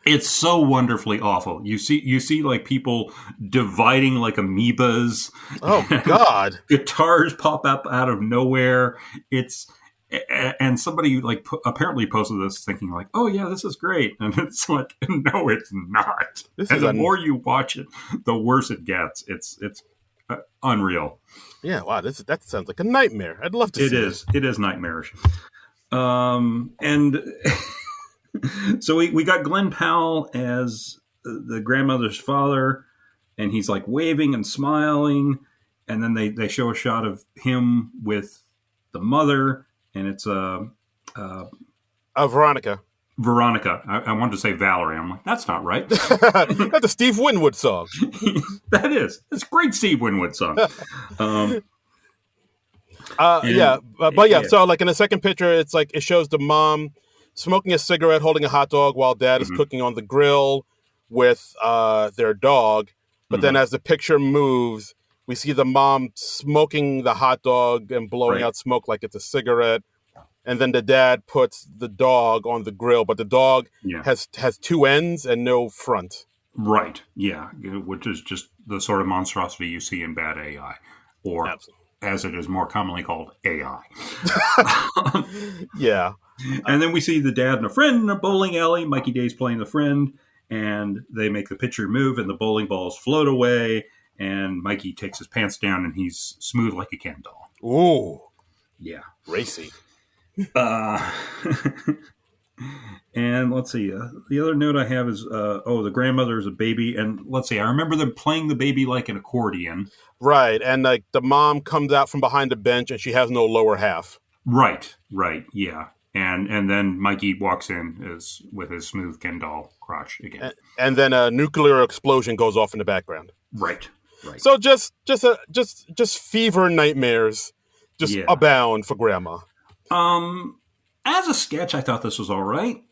It's so wonderfully awful. You see like people dividing like amoebas. Oh God! Guitars pop up out of nowhere. And somebody like apparently posted this thinking like, oh yeah, this is great. And it's like, no, it's not. And the more you watch it, the worse it gets. It's unreal. Yeah, wow, that sounds like a nightmare. I'd love to see it. It is nightmarish. And so we got Glen Powell as the grandmother's father, and he's like waving and smiling, and then they show a shot of him with the mother, and it's Veronica. Veronica. I wanted to say Valerie. I'm like, that's not right. That's a Steve Winwood song. That is. It's a great Steve Winwood song. So like in the second picture, it's like it shows the mom smoking a cigarette, holding a hot dog while dad is cooking on the grill with their dog. But then as the picture moves, we see the mom smoking the hot dog and blowing out smoke like it's a cigarette. And then the dad puts the dog on the grill, but the dog has two ends and no front. Right. Yeah. Which is just the sort of monstrosity you see in bad AI, or as it is more commonly called, AI. Yeah. And then we see the dad and a friend in a bowling alley. Mikey Day's playing the friend, and they make the picture move, and the bowling balls float away, and Mikey takes his pants down, and he's smooth like a Ken doll. Ooh. Yeah. Racy. And let's see. The other note I have is, the grandmother is a baby, and let's see. I remember them playing the baby like an accordion. Right, and like the mom comes out from behind the bench, and she has no lower half. Right. Yeah. And then Mikey walks in with his smooth Ken doll crotch again. And then a nuclear explosion goes off in the background. Right. So just fever nightmares abound for Grandma. As a sketch, I thought this was all right.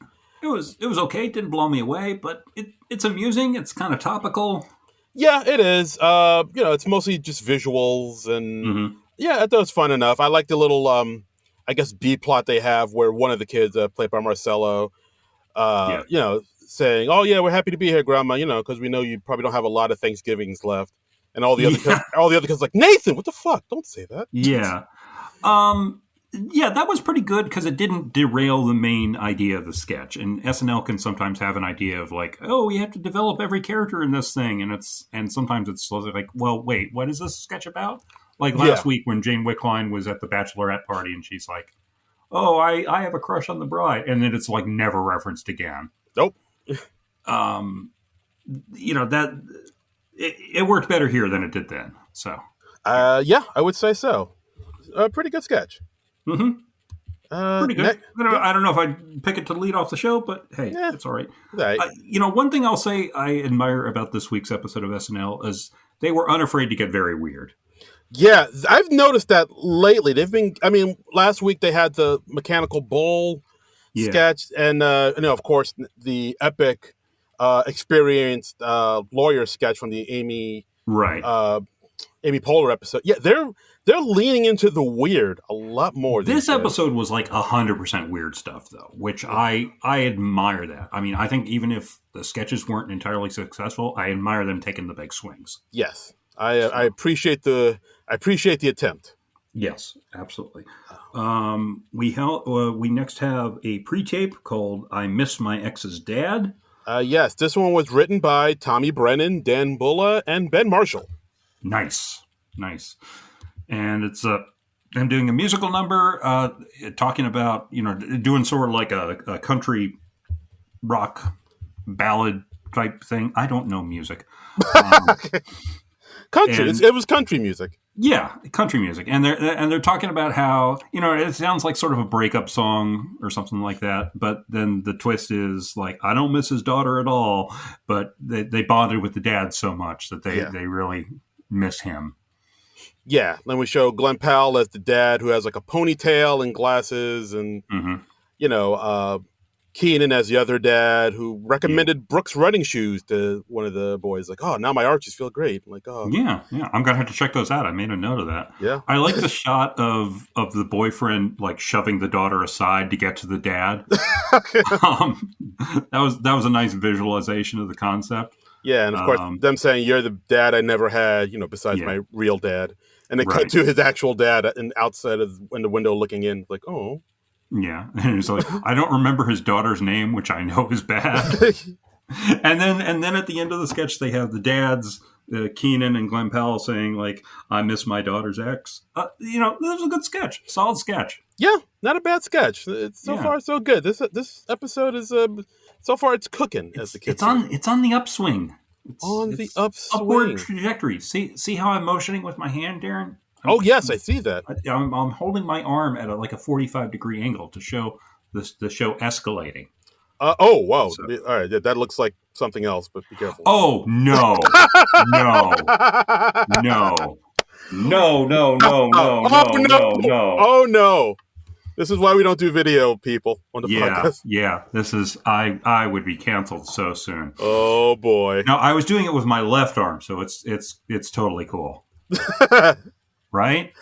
It was okay. It didn't blow me away, but it's amusing. It's kind of topical. Yeah, it is. It's mostly just visuals, and I thought it was fun enough. I like the little, I guess, B plot they have where one of the kids, played by Marcello, saying, "Oh yeah, we're happy to be here, Grandma," because we know you probably don't have a lot of Thanksgivings left, and all the other kids like, Nathan, what the fuck? Don't say that. Yeah. Yeah, that was pretty good because it didn't derail the main idea of the sketch. And SNL can sometimes have an idea of like, oh, we have to develop every character in this thing, and sometimes it's like, well, wait, what is this sketch about? Like last week when Jane Wickline was at the bachelorette party and she's like, oh, I have a crush on the bride, and then it's like never referenced again. Nope. That it worked better here than it did then. So, I would say so. A pretty good sketch. Pretty good. I don't know if I'd pick it to lead off the show, but hey, it's all right. Right. One thing I'll say I admire about this week's episode of SNL is they were unafraid to get very weird. Yeah, I've noticed that lately. Last week they had the mechanical bull sketch, and of course the epic experienced lawyer sketch from the Amy Poehler episode. Yeah, they're leaning into the weird a lot more. This episode was like 100% weird stuff, though, which I admire that. I mean, I think even if the sketches weren't entirely successful, I admire them taking the big swings. Yes, I appreciate the attempt. Yes, absolutely. We next have a pre-tape called "I Miss My Ex's Dad." Yes, this one was written by Tommy Brennan, Dan Bulla, and Ben Marshall. Nice. And it's them doing a musical number, talking about, doing sort of like a country rock ballad type thing. I don't know music. country. It was country music. Yeah, country music, and they're talking about how it sounds like sort of a breakup song or something like that. But then the twist is like, I don't miss his daughter at all, but they bonded with the dad so much that they really miss him. Yeah, then we show Glen Powell as the dad who has like a ponytail and glasses, and Keenan as the other dad who recommended Brooks running shoes to one of the boys. Like, oh, now my arches feel great. I'm like, oh. Yeah. I'm going to have to check those out. I made a note of that. Yeah. I like the shot of the boyfriend, like, shoving the daughter aside to get to the dad. Okay. That was a nice visualization of the concept. Yeah, and of course, them saying, you're the dad I never had, besides my real dad. And they cut to his actual dad and outside in the window looking in, like, oh. Yeah, and he's like, I don't remember his daughter's name, which I know is bad. and then at the end of the sketch, they have the dads, Keenan and Glen Powell, saying like, "I miss my daughter's ex." This was a good sketch, solid sketch. Yeah, not a bad sketch. It's so far so good. This episode is so far it's cooking, as the kids say. It's on the upswing. It's the upswing. Upward trajectory. See how I'm motioning with my hand, Darren? Oh, yes, I see that. I'm holding my arm at a 45-degree angle to show the show escalating. Oh, wow. So, all right, that looks like something else, but be careful. Oh, no. No. Oh, no. This is why we don't do video, people, on the podcast. Yeah, this is, I would be canceled so soon. Oh, boy. No, I was doing it with my left arm, so it's totally cool. Right?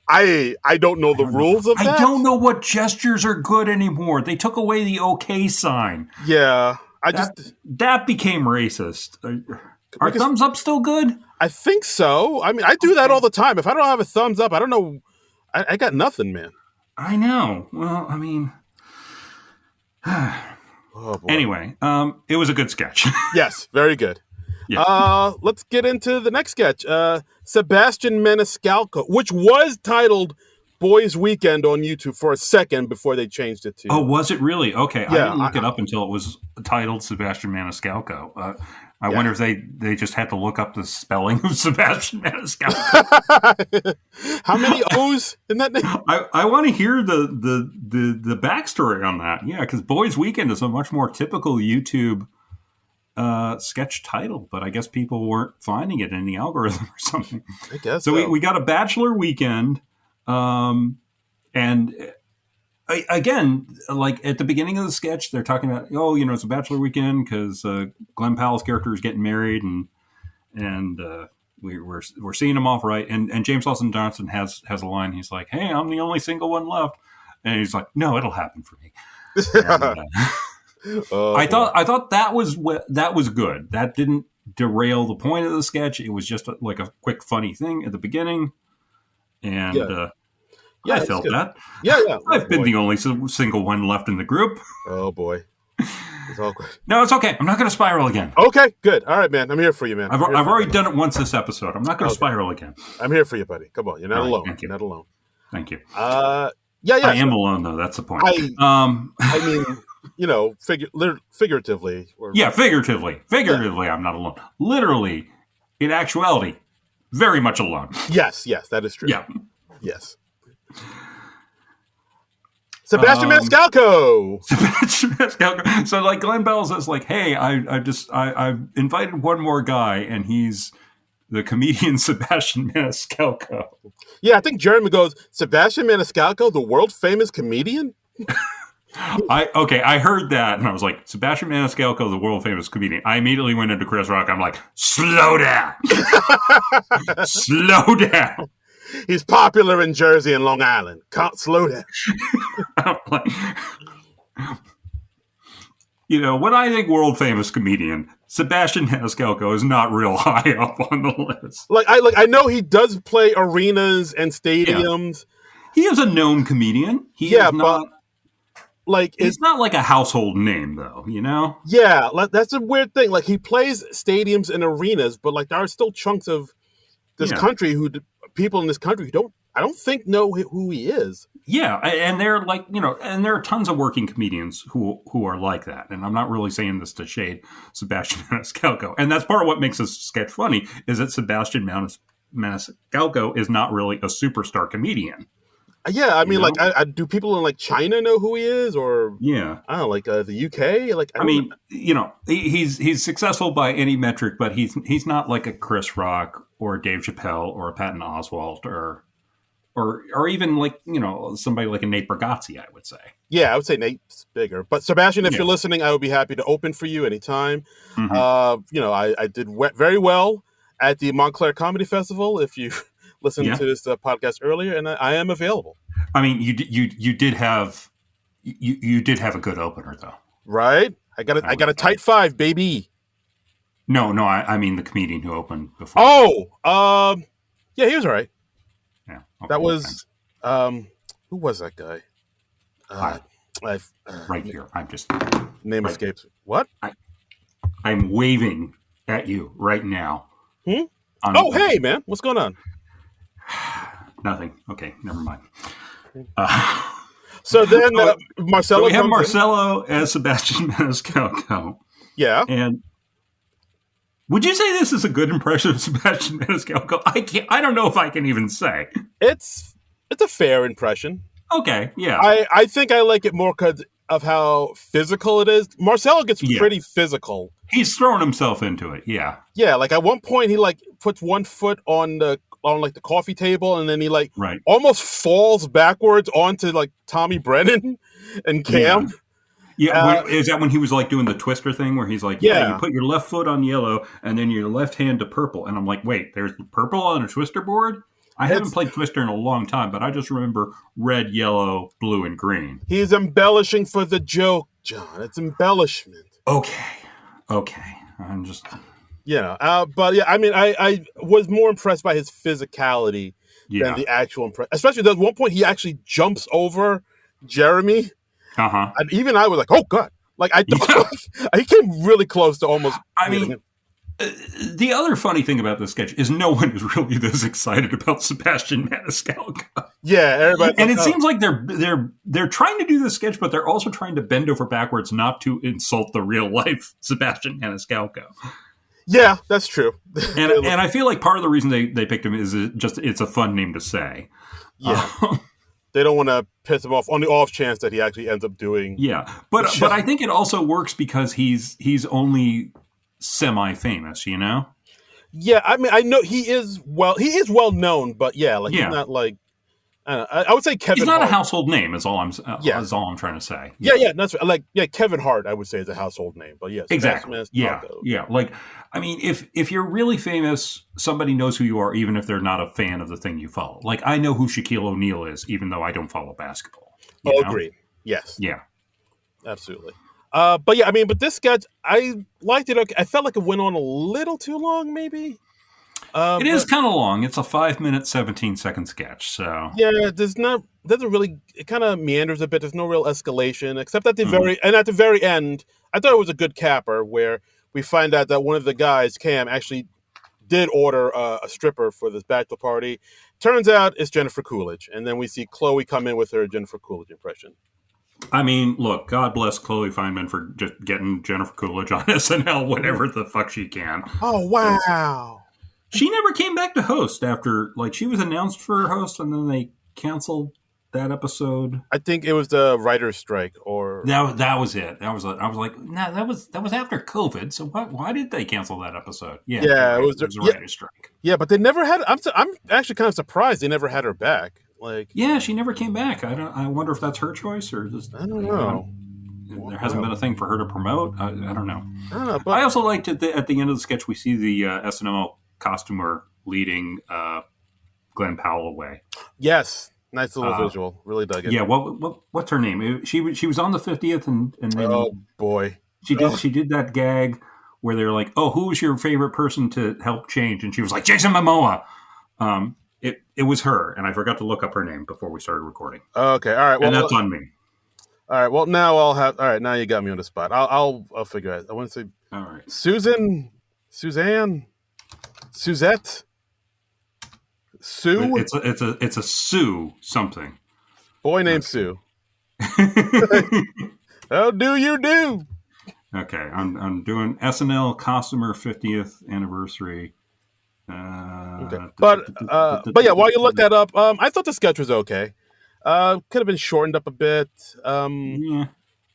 I don't know the rules of that. I don't know what gestures are good anymore. They took away the okay sign. Yeah. That became racist. Are thumbs up still good? I think so. I mean, I do that all the time. If I don't have a thumbs up, I don't know. I got nothing, man. I know. Well, I mean... Anyway, it was a good sketch. Yes, very good. Yeah. Let's get into the next sketch. Sebastian Maniscalco, which was titled Boys Weekend on YouTube for a second before they changed it to... Oh, was it really? Okay, yeah, I didn't look it up until it was titled Sebastian Maniscalco. I wonder if they just had to look up the spelling of Sebastian Maniscalco. How many O's in that name? I want to hear the backstory on that. Yeah, because Boys Weekend is a much more typical YouTube sketch title, but I guess people weren't finding it in the algorithm or something. I guess so. We got a bachelor weekend, and again, like at the beginning of the sketch, they're talking about, it's a bachelor weekend because Glen Powell's character is getting married, and we're seeing him off right, and James Austin Johnson has a line. He's like, "Hey, I'm the only single one left," and he's like, "No, it'll happen for me." And, I thought that was good. That didn't derail the point of the sketch. It was just like a quick funny thing at the beginning, and I felt that. Yeah. I've been the only single one left in the group. Oh boy, it's awkward. No, it's okay. I'm not going to spiral again. Okay, good. All right, man. I'm here for you, man. I've already done it once this episode. I'm not going to spiral again. I'm here for you, buddy. Come on, you're not alone. You're not alone. Thank you. Yeah. I am alone though. That's the point. I mean. Figuratively. Figuratively. I'm not alone. Literally, in actuality, very much alone. Yes, that is true. Yeah. Yes. Sebastian Maniscalco. So, like, Glen Bell says, like, hey, I've invited one more guy, and he's the comedian Sebastian Maniscalco. Yeah, I think Jeremy goes, Sebastian Maniscalco, the world famous comedian? I heard that and I was like, Sebastian Maniscalco, the world famous comedian. I immediately went into Chris Rock. I'm like, slow down. Slow down. He's popular in Jersey and Long Island. Can't slow down. When I think world famous comedian, Sebastian Maniscalco is not real high up on the list. I know he does play arenas and stadiums. Yeah. He is a known comedian. He is not. It's not like a household name, though, Yeah, that's a weird thing. Like, he plays stadiums and arenas, but there are still chunks of this country people in this country who I don't think know who he is. Yeah, and they're like, and there are tons of working comedians who are like that. And I'm not really saying this to shade Sebastian Maniscalco. And that's part of what makes this sketch funny, is that Sebastian Maniscalco is not really a superstar comedian. Yeah, I mean, know? like, do people in like China know who he is, or Yeah. I don't know, like the UK? Like, I I don't know. mean, he's successful by any metric, but he's not like a Chris Rock or a Dave Chappelle or a Patton Oswalt or even like somebody like a Nate Bargatze, I would say. Yeah, I would say Nate's bigger. But Sebastian, if Yeah. you're listening, I would be happy to open for you anytime. Mm-hmm. I did very well at the Montclair Comedy Festival. If you listened to this podcast earlier, and I am available. I mean, you did have a good opener though, right? I got a tight 5, baby. No, I mean the comedian who opened before. Oh, yeah, he was all right. Yeah, okay, that was who was that guy? Right here. I'm just name escapes. What? I'm waving at you right now. Hey, man, what's going on? Nothing. Okay, never mind. So then Marcelo. So we have Marcelo as Sebastian Maniscalco. Yeah. And would you say this is a good impression of Sebastian Maniscalco? I don't know if I can even say. It's a fair impression. Okay, yeah. I think I like it more because of how physical it is. Marcelo gets pretty physical. He's thrown himself into it, yeah. Yeah, like at one point he like puts one foot on the coffee table, and then he almost falls backwards onto like Tommy Brennan and Cam. Yeah, is that when he was like doing the twister thing where he's like, you put your left foot on yellow and then your left hand to purple. And I'm like, wait, there's purple on a twister board? I haven't played Twister in a long time, but I just remember red, yellow, blue, and green. He's embellishing for the joke, John. It's embellishment. Okay. I'm just... but yeah, I mean, I was more impressed by his physicality than the actual impression. Especially at one point, he actually jumps over Jeremy. And even I was like, oh, God. Like, I thought he came really close to almost... I mean... The other funny thing about this sketch is no one is really this excited about Sebastian Maniscalco. Yeah, everybody. And it seems like they're trying to do this sketch, but they're also trying to bend over backwards not to insult the real life Sebastian Maniscalco. Yeah, that's true. and I feel like part of the reason they picked him is it's a fun name to say. Yeah. They don't want to piss him off on the off chance that he actually ends up doing. Yeah, but I think it also works because he's only semi-famous, Yeah, I mean, I know he is well known, but he's not like I would say Kevin. He's not Hart. A household name. Is all I'm trying to say. Yeah, that's like Kevin Hart. I would say is a household name, but yes, exactly. Yeah. Like, I mean, if you're really famous, somebody knows who you are, even if they're not a fan of the thing you follow. Like, I know who Shaquille O'Neal is, even though I don't follow basketball. Agreed. Yes. Yeah. Absolutely. But yeah, I mean, but this sketch, I liked it. Okay, I felt like it went on a little too long, maybe. It is kind of long. It's a 5-minute, 17-second sketch. So yeah, it kind of meanders a bit. There's no real escalation, except at the very end, I thought it was a good capper where we find out that one of the guys, Cam, actually did order a stripper for this bachelor party. Turns out it's Jennifer Coolidge, and then we see Chloe come in with her Jennifer Coolidge impression. I mean, look, God bless Chloe Fineman for just getting Jennifer Coolidge on SNL whenever the fuck she can. Oh, wow. She never came back to host after, like, she was announced for host and then they canceled that episode. I think it was the writer's strike or... That was it. I was like, no, that was after COVID, so why did they cancel that episode? Yeah, it was a writer's strike. Yeah, but they never had... I'm actually kind of surprised they never had her back. Yeah, she never came back. I wonder if that's her choice or just... I don't know. There hasn't been a thing for her to promote. I don't know. I don't know, but... I also liked at the end of the sketch, we see the SNL costumer leading Glen Powell away. Yes. Nice little visual. Really dug it. Yeah, what's her name? She was on the 50th and then... Oh, boy. She did that gag where they're like, oh, who's your favorite person to help change? And she was like, Jason Momoa. It was her, and I forgot to look up her name before we started recording. Okay, all right. Well, and that's on me. All right. Well, now I'll have. All right. Now you got me on the spot. I'll figure it out. I want to say. All right. Suzanne, Suzette, Sue. It's a Sue something. Boy named Sue. How do you do? Okay, I'm doing SNL costumer 50th anniversary. Okay. But yeah, while you look that up, I thought the sketch was okay. Could have been shortened up a bit. Yeah.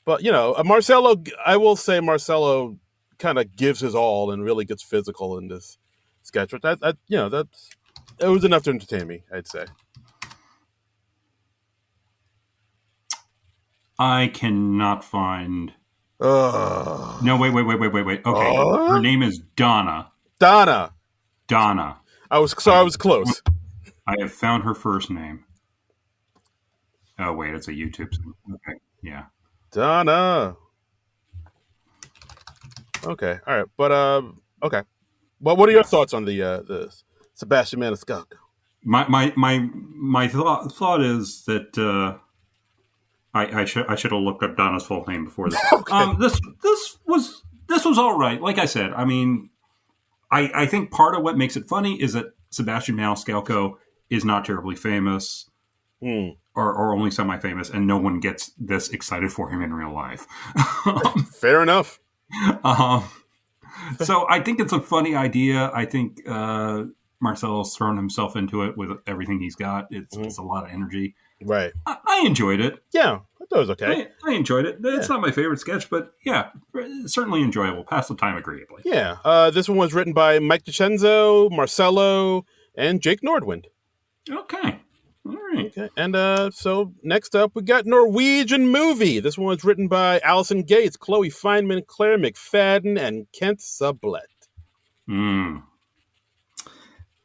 But Marcelo, I will say Marcelo kind of gives his all and really gets physical in this sketch. But it was enough to entertain me, I'd say. I cannot find. Uh, No, wait. Okay, her name is Donna. Donna. Donna. I was close. I have found her first name. Oh wait, it's a YouTube. Okay, yeah. Donna. Okay, all right, but okay. Well, what are your thoughts on the Sebastian Maniscalco? My thought is that I should have looked up Donna's full name before this. Okay. This was all right. Like I said, I mean, I think part of what makes it funny is that Sebastian Maniscalco is not terribly famous. Or only semi-famous, and no one gets this excited for him in real life. Fair enough. So I think it's a funny idea. I think Marcelo's thrown himself into it with everything he's got. It's a lot of energy. Right. I enjoyed it. Yeah, I thought it was okay. I enjoyed it. It's not my favorite sketch, but yeah, certainly enjoyable. Pass the time agreeably. Yeah. This one was written by Mike DiCenzo, Marcelo, and Jake Nordwind. Okay. All right. Okay. And so next up, we got Norwegian Movie. This one was written by Allison Gates, Chloe Feynman, Claire McFadden, and Kent Sublett.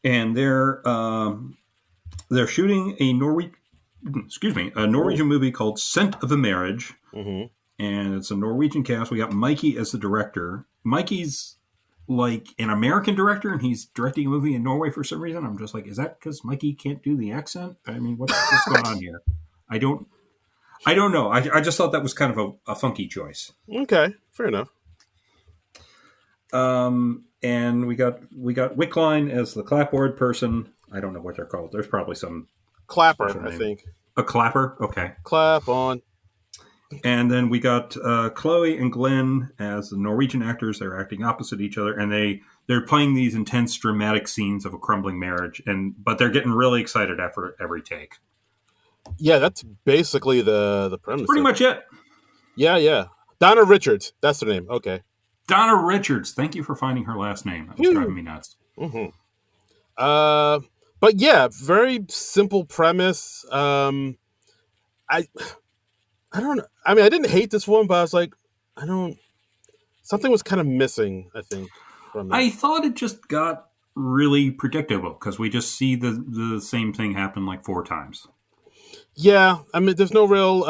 And they're shooting a Norwegian movie called Scent of a Marriage. Mm-hmm. And it's a Norwegian cast. We got Mikey as the director. Mikey's like an American director, and he's directing a movie in Norway for some reason. I'm just like, is that because Mikey can't do the accent? I mean, what's going on here? I don't know. I just thought that was kind of a funky choice. Okay, fair enough. And we got Wickline as the clapboard person. I don't know what they're called. There's probably some clapper, I think. A clapper? Okay. Clap on. And then we got Chloe and Glen as the Norwegian actors. They're acting opposite each other, and they're playing these intense, dramatic scenes of a crumbling marriage. But they're getting really excited after every take. Yeah, that's basically the premise. That's pretty much it. Yeah. Donna Richards, that's her name. Okay. Donna Richards. Thank you for finding her last name. That was driving me nuts. Mm-hmm. But yeah, very simple premise. I don't know. I mean, I didn't hate this one, but I was like, something was kind of missing, I think, from it. I thought it just got really predictable because we just see the same thing happen like 4 times. Yeah, I mean, there's no real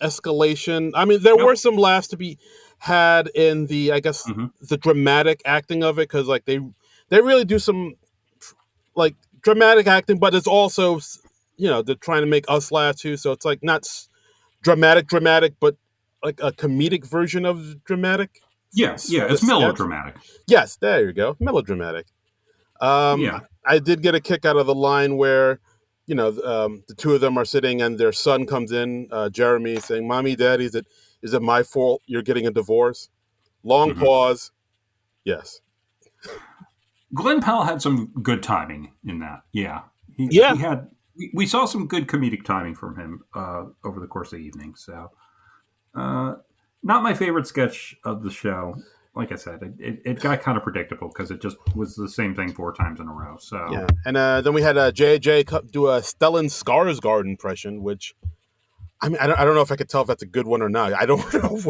escalation. I mean, there were some laughs to be had in the, I guess, the dramatic acting of it, because like they really do some like dramatic acting, but it's also, they're trying to make us laugh too, so it's like not dramatic, but like a comedic version of dramatic. Yes, it's melodramatic. Yes, there you go, melodramatic. I did get a kick out of the line where, the two of them are sitting and their son comes in, Jeremy, saying, "Mommy, Daddy, is it my fault you're getting a divorce?" Long pause. Yes. Glen Powell had some good timing in that. Yeah. We saw some good comedic timing from him over the course of the evening. So, not my favorite sketch of the show. Like I said, it got kind of predictable because it just was the same thing 4 times in a row. So yeah, and then we had JJ do a Stellan Skarsgård impression, which I mean, I don't know if I could tell if that's a good one or not. I don't know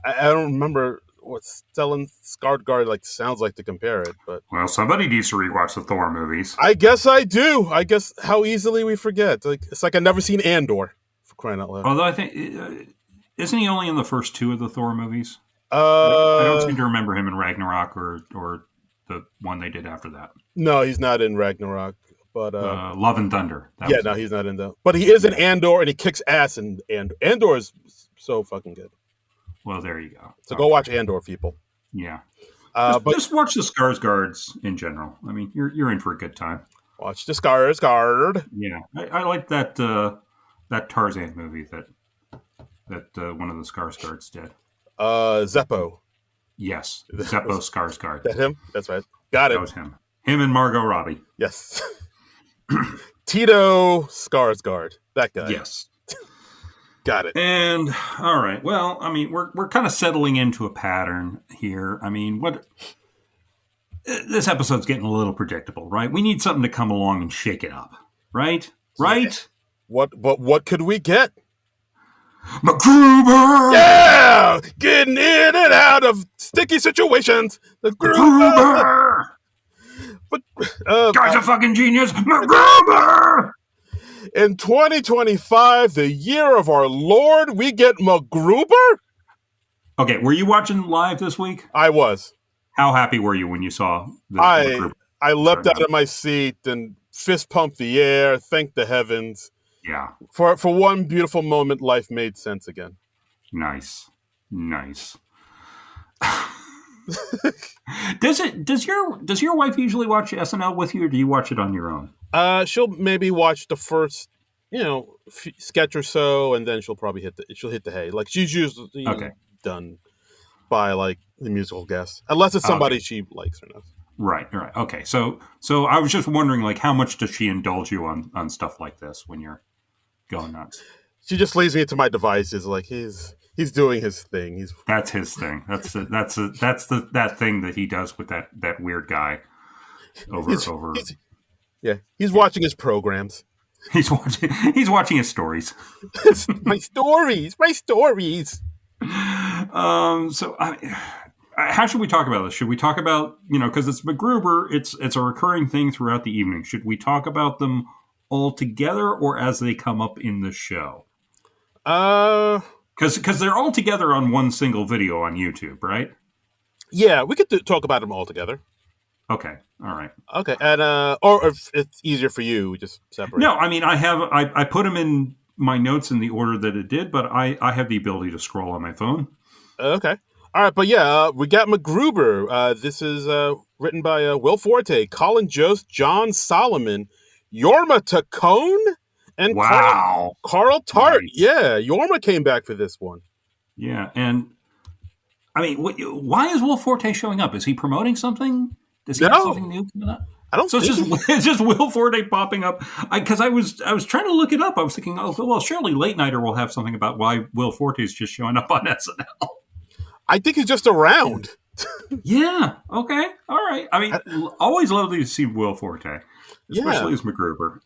I don't remember what Stellan Skarsgård like sounds like to compare it, but somebody needs to rewatch the Thor movies. I guess I do. I guess how easily we forget. Like it's like I've never seen Andor, for crying out loud. Although I think isn't he only in the first 2 of the Thor movies? I don't seem to remember him in Ragnarok or the one they did after that. No, he's not in Ragnarok. But Love and Thunder. He's not in that. But he is in Andor, and he kicks ass in Andor. Andor is so fucking good. Well, there you go. So go watch Andor, people. Yeah. Just watch the Skarsgårds in general. I mean, you're in for a good time. Watch the Skarsgård. Yeah, I like that Tarzan movie that one of the Skarsgårds did. Zeppo. Yes, Zeppo Skarsgård. That him? That's right. Got it. That was him. Him and Margot Robbie. Yes. Tito Skarsgård. That guy. Yes. Got it. And all right. Well, I mean, we're kind of settling into a pattern here. I mean, this episode's getting a little predictable, right? We need something to come along and shake it up, right? Right? Yeah. What could we get? MacGruber! Yeah! Getting in and out of sticky situations. The MacGruber! But, guy's a fucking genius. MacGruber! In 2025, the year of our Lord, we get MacGruber? Okay, were you watching live this week? I was. How happy were you when you saw the MacGruber? I leapt out of my seat and fist pumped the air, thanked the heavens. Yeah. For one beautiful moment, life made sense again. Nice. Does your wife usually watch SNL with you, or do you watch it on your own? She'll maybe watch the first, sketch or so, and then she'll probably hit the hay. Like she's usually done by like the musical guest, unless it's somebody she likes or not. Right. Okay. So I was just wondering, like, how much does she indulge you on stuff like this when you're going nuts? She just leaves me to my devices. Like he's doing his thing. That's his thing. That's that thing that he does with that weird guy over. He's watching his programs. He's watching his stories. My stories. So how should we talk about this? Should we talk about, because it's MacGruber, it's a recurring thing throughout the evening. Should we talk about them all together or as they come up in the show? Because they're all together on one single video on YouTube, right? Yeah, we could talk about them all together. Okay, all right. Okay, and or if it's easier for you, we just separate. No, I mean I put them in my notes in the order that it did, but I have the ability to scroll on my phone. Okay. All right, but yeah, we got MacGruber. This is written by Will Forte, Colin Jost, John Solomon, Jorma Taccone, and Carl Tart. Nice. Yeah, Jorma came back for this one. Yeah, and I mean, why is Will Forte showing up? Is he promoting something? Does he have something new coming up? I don't. So it's just Will Forte popping up. Because I was trying to look it up. I was thinking, oh well, surely Late Nighter will have something about why Will Forte is just showing up on SNL. I think he's just around. Yeah. Okay. All right. I mean, always lovely to see Will Forte, especially as MacGruber.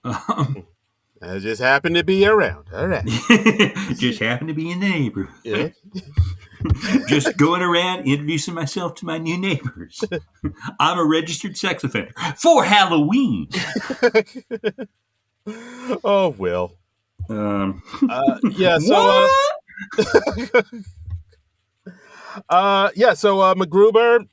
I just happened to be around. All right. Just happened to be in the neighborhood. Yeah. Just going around introducing myself to my new neighbors. I'm a registered sex offender for Halloween. Oh, Will. Yeah. So. So MacGruber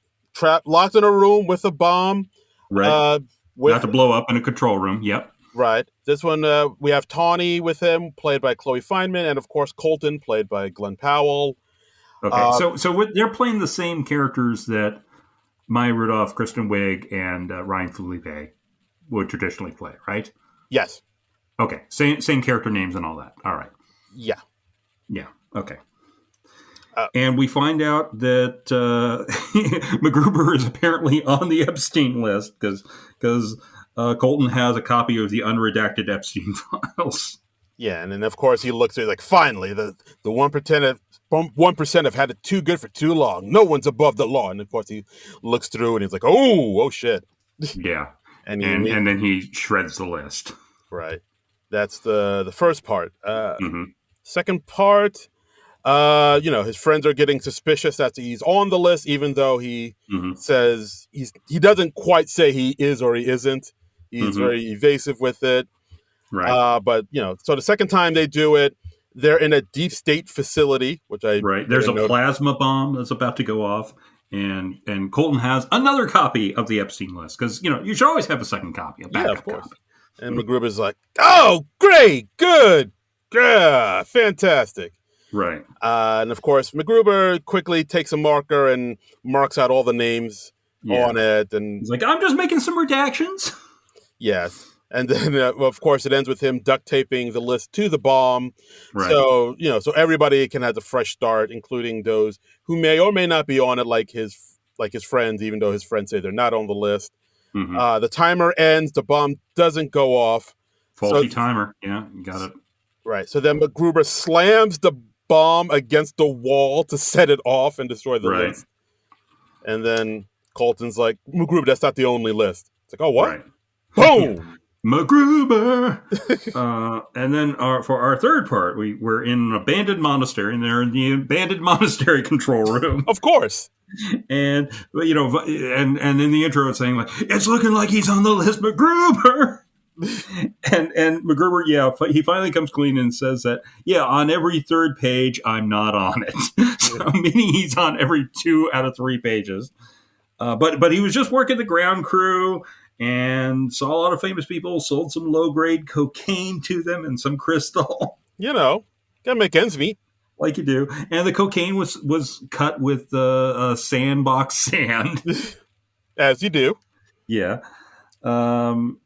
locked in a room with a bomb. Right. Not to blow up in a control room. Yep. Right. This one, we have Tawny with him, played by Chloe Fineman, and of course Colton, played by Glen Powell. Okay. So they're playing the same characters that Maya Rudolph, Kristen Wiig, and Ryan Phillippe would traditionally play, right? Yes. Okay. Same character names and all that. All right. Yeah. Yeah. Okay. And we find out that MacGruber is apparently on the Epstein list because Colton has a copy of the unredacted Epstein files. Yeah, and then of course he looks at it like, finally, the 1% have had it too good for too long. No one's above the law. And of course he looks through and he's like, oh shit. Yeah, and then he shreds the list. Right. That's the first part. Second part. His friends are getting suspicious that he's on the list, even though he says he doesn't quite say he is or he isn't. He's very evasive with it. Right. But so the second time they do it, they're in a deep state facility, which There's a plasma bomb that's about to go off, and Colton has another copy of the Epstein list because you should always have a second copy, a backup copy. And MacGruber's like, oh, great, good, yeah, fantastic. Right. And of course, MacGruber quickly takes a marker and marks out all the names on it. And he's like, I'm just making some redactions. Yes. And then, of course, it ends with him duct taping the list to the bomb. Right. So, so everybody can have a fresh start, including those who may or may not be on it, like his friends, even though his friends say they're not on the list. Mm-hmm. The timer ends. The bomb doesn't go off. Faulty timer. Yeah, you got it. Right. So then MacGruber slams the bomb against the wall to set it off and destroy the Right. list. And then Colton's like, MacGruber, that's not the only list. It's like, oh, what? Right. Boom! MacGruber! And then for our third part, we're in an abandoned monastery, and they're in the abandoned monastery control room. Of course. And, and in the intro, it's saying, like, it's looking like he's on the list, MacGruber! and MacGruber, he finally comes clean and says that, on every third page, I'm not on it. So, meaning he's on every 2 out of 3 pages. But he was just working the ground crew and saw a lot of famous people, sold some low-grade cocaine to them and some crystal. Gotta make ends meet. Like you do. And the cocaine was cut with sandbox sand. As you do. Yeah. And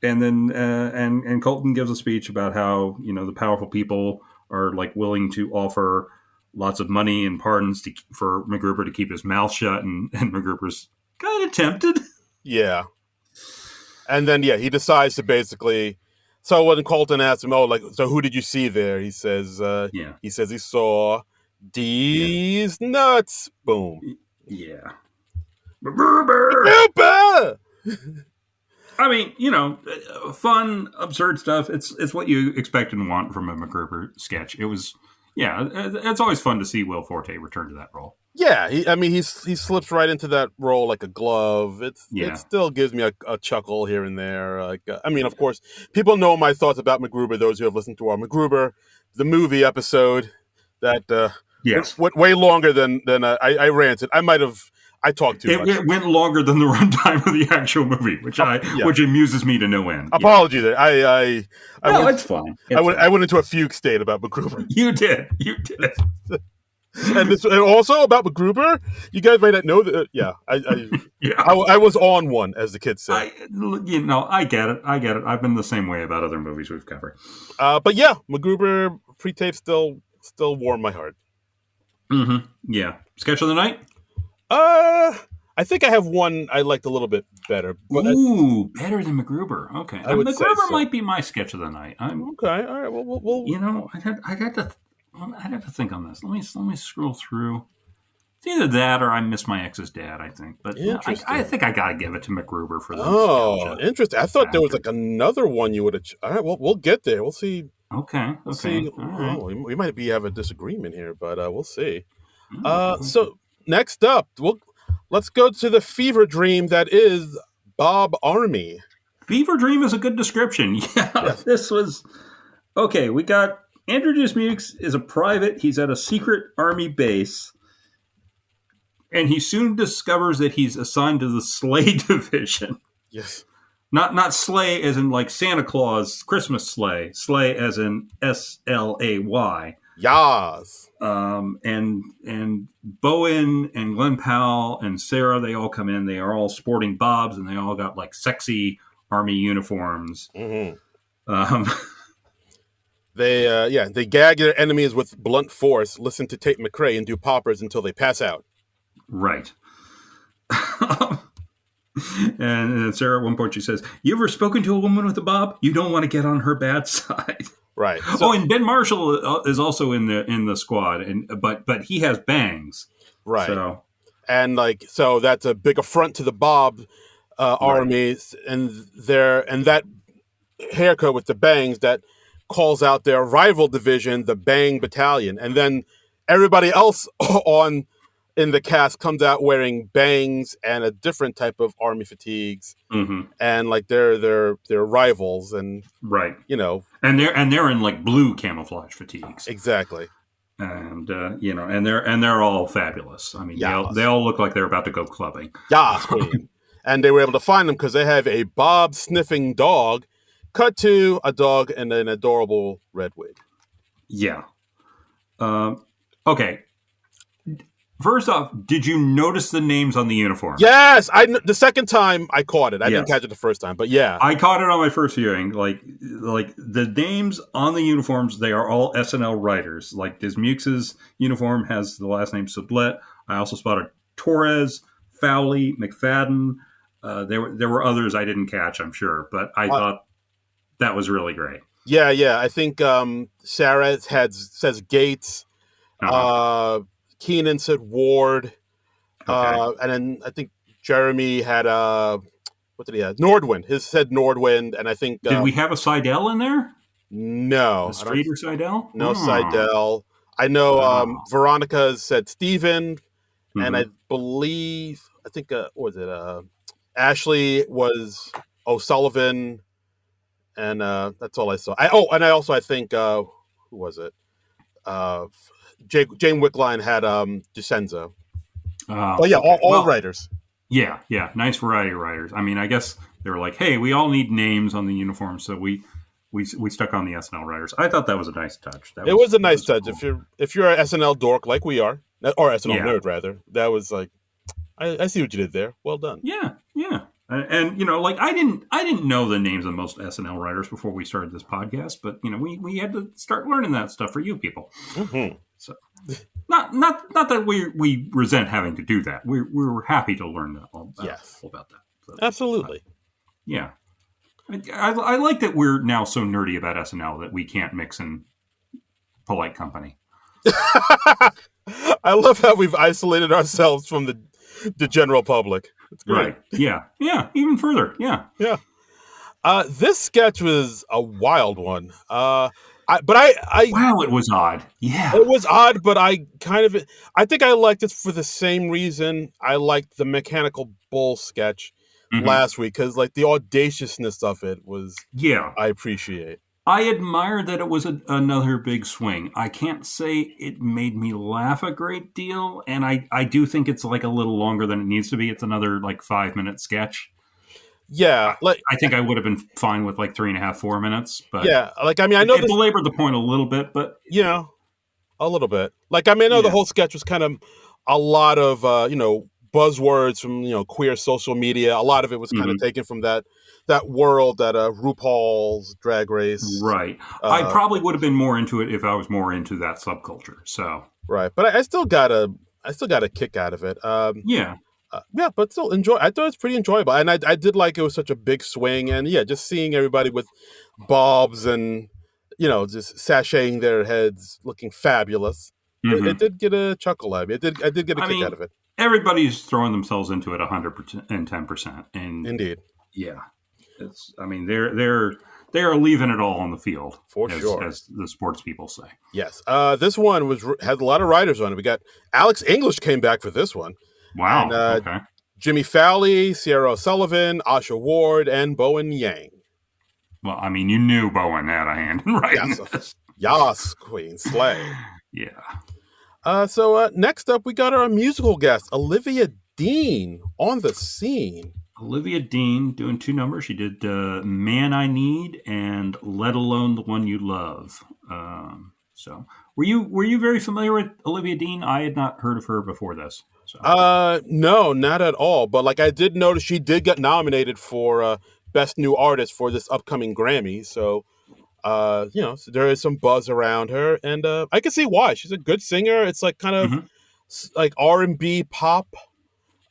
then and Colton gives a speech about how, the powerful people are like willing to offer lots of money and pardons for MacGruber to keep his mouth shut, and MacGruber's kind of tempted. Yeah. And then, he decides to basically... So when Colton asks him, so who did you see there? He says, he saw these nuts. Boom. Yeah. MacGruber! I mean, fun, absurd stuff. It's what you expect and want from a MacGruber sketch. It was, it's always fun to see Will Forte return to that role. Yeah, he slips right into that role like a glove. It still gives me a chuckle here and there. Of course, people know my thoughts about MacGruber. Those who have listened to our MacGruber, the movie episode, that went way longer than I ranted. I talked too much. It went longer than the runtime of the actual movie, which amuses me to no end. Apology there. It's fine. I went into a fugue state about MacGruber. You did. And also about MacGruber, you guys might not know that. I was on one, as the kids say. I get it. I've been the same way about other movies we've covered. But MacGruber pre-tape still warm my heart. Mm-hmm. Yeah. Sketch of the night. I think I have one I liked a little bit better. Ooh, better than MacGruber. Okay, MacGruber might be my sketch of the night. Okay, all right. Well, I'd have to think on this. Let me scroll through. It's either that or I Miss My Ex's Dad, I think. But I think I got to give it to MacGruber for this. Oh, interesting. I thought there was like another one you would have... All right, well, we'll get there. We'll see. Okay. We'll see. Right. We might have a disagreement here, but we'll see. So next up, let's go to the fever dream that is Bob Army. Fever dream is a good description. Yeah, yes. This was... Okay, we got... Andrew Dismukes is a private. He's at a secret army base. And he soon discovers that he's assigned to the sleigh division. Yes. Not sleigh as in like Santa Claus, Christmas sleigh. Sleigh as in S-L-A-Y. Yas. And Bowen and Glen Powell and Sarah, they all come in. They are all sporting bobs, and they all got like sexy army uniforms. Mm-hmm. They gag their enemies with blunt force, listen to Tate McRae, and do poppers until they pass out. Right. And Sarah, at one point, she says, "You ever spoken to a woman with a bob? You don't want to get on her bad side." Right. And Ben Marshall is also in the squad, but he has bangs. Right. So that's a big affront to the Bob army, and that haircut with the bangs that calls out their rival division, the Bang Battalion, and then everybody else in the cast comes out wearing bangs and a different type of army fatigues, and like they're rivals, and right, and they're in like blue camouflage fatigues, exactly, and and they're all fabulous. I mean, they all look like they're about to go clubbing. Yeah, and they were able to find them because they have a Bob sniffing dog. Cut to a dog and an adorable red wig. Yeah. Okay. First off, did you notice the names on the uniform? Yes, the second time I caught it. I didn't catch it the first time, but yeah, I caught it on my first viewing. Like the names on the uniforms, they are all SNL writers. Like Dismukes' uniform has the last name Sublette. I also spotted Torres, Fowley, McFadden. There were others I didn't catch, I'm sure, but I thought that was really great. Yeah. I think Sarah says Gates. Keenan said Ward. Okay. And then I think Jeremy had what did he have? Nordwind. His said Nordwind, and I think Did we have a Seidel in there? no, A I don't. Streeter Seidel? No Seidel. I know Wow. Veronica said Steven, and I Mm-hmm. believe I think what was it? Ashley was O'Sullivan, and that's all I saw. And I also I think who was it? Uh, Jane Wickline had DeCenzo. Oh yeah, Okay. all Well, writers. yeah. Nice variety of writers. I mean, I guess they were like, hey, we all need names on the uniform, so we stuck on the SNL writers. I thought that was a nice touch. It was a That nice was touch. cool. If you're an SNL dork like we are, or SNL Yeah. nerd rather, that was like I see what you did there. Well done. Yeah. And like I didn't know the names of most SNL writers before we started this podcast, but we had to start learning that stuff for you people. Mm-hmm. So not that we resent having to do that. We were happy to learn that all Yes, about that. So, absolutely. yeah, I like that we're now so nerdy about SNL that we can't mix in polite company. I love how we've isolated ourselves from the general public. It's great. Right? Yeah. Even further. Yeah. Yeah. This sketch was a wild one. I Wow, it was odd. Yeah. it was odd, but I think I liked it for the same reason I liked the Mechanical Bull sketch Mm-hmm. last week, because like the audaciousness of it was Yeah. I appreciate. I admire that it was another big swing. I can't say it made me laugh a great deal, and I do think it's like a little longer than it needs to be. It's another like 5-minute sketch. Yeah, like I think I would have been fine with like 3.5, 4 minutes, but yeah, like I mean I know it this, belabored the point a little bit. But a little bit. Like I mean I know the yeah, whole sketch was kind of a lot of buzzwords from queer social media. A lot of it was kind of hmm taken from that world that RuPaul's Drag Race. right. I Uh, probably would have been more into it if I was more into that subculture. So right, but I still got a kick out of it. yeah, Yeah, but still enjoy. I thought it was pretty enjoyable, and I did like it was such a big swing, and yeah, just seeing everybody with bobs and just sashaying their heads, looking fabulous. It hmm did get a chuckle out of me. I did get a I kick out mean, of it. everybody's throwing themselves into it 110%, and Indeed, yeah, it's. I mean, they're leaving it all on the field, for sure. as the sports people say. Yes. This one had a lot of writers on it. We got Alex English came back for this one, and Wow. Okay. Jimmy Fowley, Sierra O'Sullivan, Asha Ward, and Bowen Yang. Well, I mean, you knew Bowen had a hand in writing Yes, this. Yas, Queen Slay. Yeah. So next up, we got our musical guest, Olivia Dean, on the scene. Olivia Dean doing 2 numbers. She did "Man I Need" and "Let Alone the One You Love." So, were you very familiar with Olivia Dean? I had not heard of her before this. So, No, not at all. But like I did notice she did get nominated for Best New Artist for this upcoming Grammy. So so there is some buzz around her, and I can see why. She's a good singer. It's like kind of hmm like R&B pop.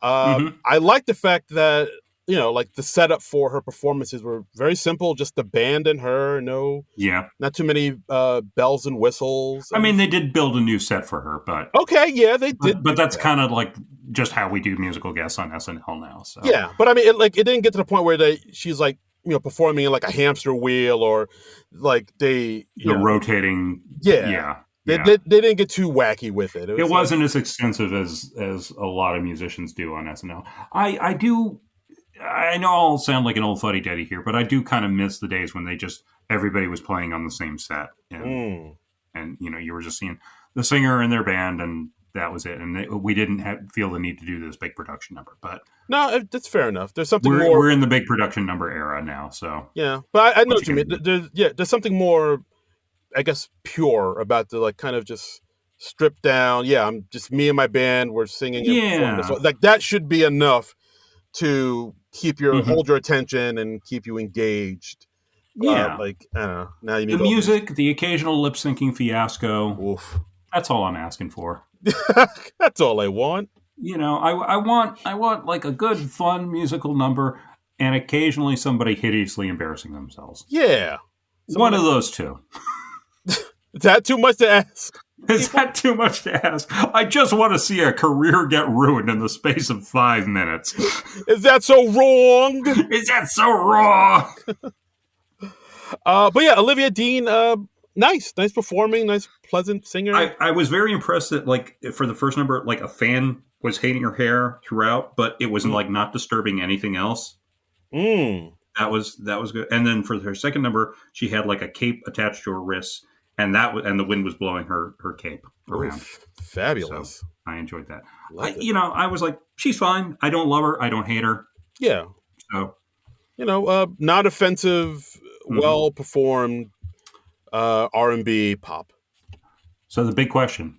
hmm I like the fact that like the setup for her performances were very simple. Just the band and her. No, yeah. not too many bells and whistles. I mean, they did build a new set for her, but Okay, yeah, they did. but Do that's that. kind of like just how we do musical guests on SNL now. So, Yeah, but I mean, it didn't get to the point where she's like performing in like a hamster wheel, or like they the rotating, yeah. yeah. They, Yeah. they didn't get too wacky with it. It Was wasn't as extensive as a lot of musicians do on SNL. I do. I know I'll sound like an old fuddy duddy here, but I do kind of miss the days when everybody was playing on the same set, and you were just seeing the singer and their band, and that was it. And we didn't feel the need to do this big production number, but No, that's fair enough. There's something we're more. we're in the big production number era now. So Yeah, but I know what what you you mean. can There's something more, I guess, pure about the like kind of just stripped down. Yeah, I'm just me and my band. We're singing and performing this. yeah. Like that should be enough to hmm hold your attention and keep you engaged. Yeah. Like I don't know. Now you The need all these. music, the occasional lip syncing fiasco. Oof. That's all I'm asking for. That's all I want. I want like a good, fun musical number, and occasionally somebody hideously embarrassing themselves. Yeah. One of those two. Is that too much to ask? Is that too much to ask? I just want to see a career get ruined in the space of 5 minutes. Is that so wrong? Is that so wrong? But yeah, Olivia Dean, nice performing, nice, pleasant singer. I was very impressed that, like, for the first number, like, a fan was hating her hair throughout, but it was like not disturbing anything else. That was good. And then for her second number, she had like a cape attached to her wrists, and the wind was blowing her cape around. Oof, fabulous. So I enjoyed that. I was like, she's fine. I don't love her. I don't hate her. Yeah. So, not offensive, well performed R&B pop. So the big question: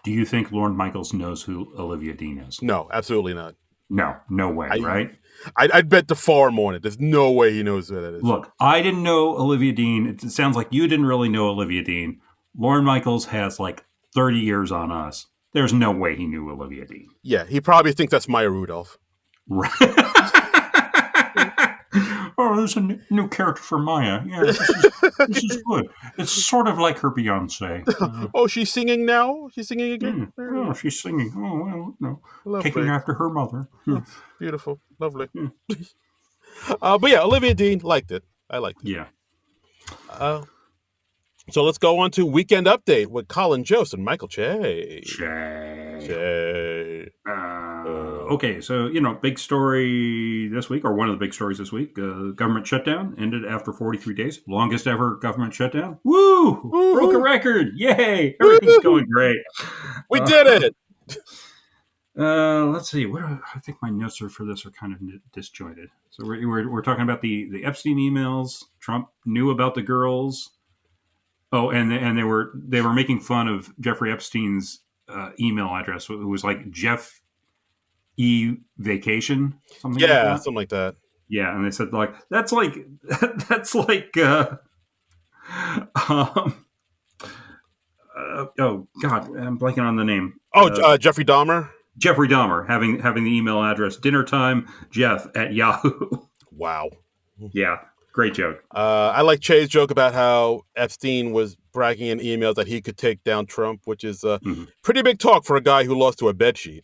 do you think Lorne Michaels knows who Olivia Dean is? No, absolutely not. No way, right? I'd bet the farm on it. There's no way he knows who that is. Look, I didn't know Olivia Dean. It sounds like you didn't really know Olivia Dean. Lorne Michaels has like 30 years on us. There's no way he knew Olivia Dean. Yeah, he probably thinks that's Maya Rudolph. Right. Oh, there's a new character for Maya. Yeah, this is good. It's sort of like her Beyonce. Oh, she's singing now? She's singing again? Oh, she's singing. Oh, well, no. Lovely. Taking after her mother. Beautiful. Lovely. But yeah, Olivia Dean, liked it. I liked it. Yeah. So let's go on to Weekend Update with Colin Jost and Michael Che. Okay, so, big story this week, or one of the big stories this week, government shutdown ended after 43 days. Longest ever government shutdown. Woo! Broke a record. Yay! Everything's going great. We did it! Let's see. I think my notes for this are kind of disjointed. So we're talking about the Epstein emails. Trump knew about the girls. Oh, and they were making fun of Jeffrey Epstein's email address. It was like Jeff E Vacation, something like that. Yeah, something like that. Yeah, and they said like that's like oh God, I'm blanking on the name. Jeffrey Dahmer. Jeffrey Dahmer having the email address dinnertime@Jeff@Yahoo. Wow. Yeah, great joke. I like Che's joke about how Epstein was bragging in emails that he could take down Trump, which is pretty big talk for a guy who lost to a bedsheet.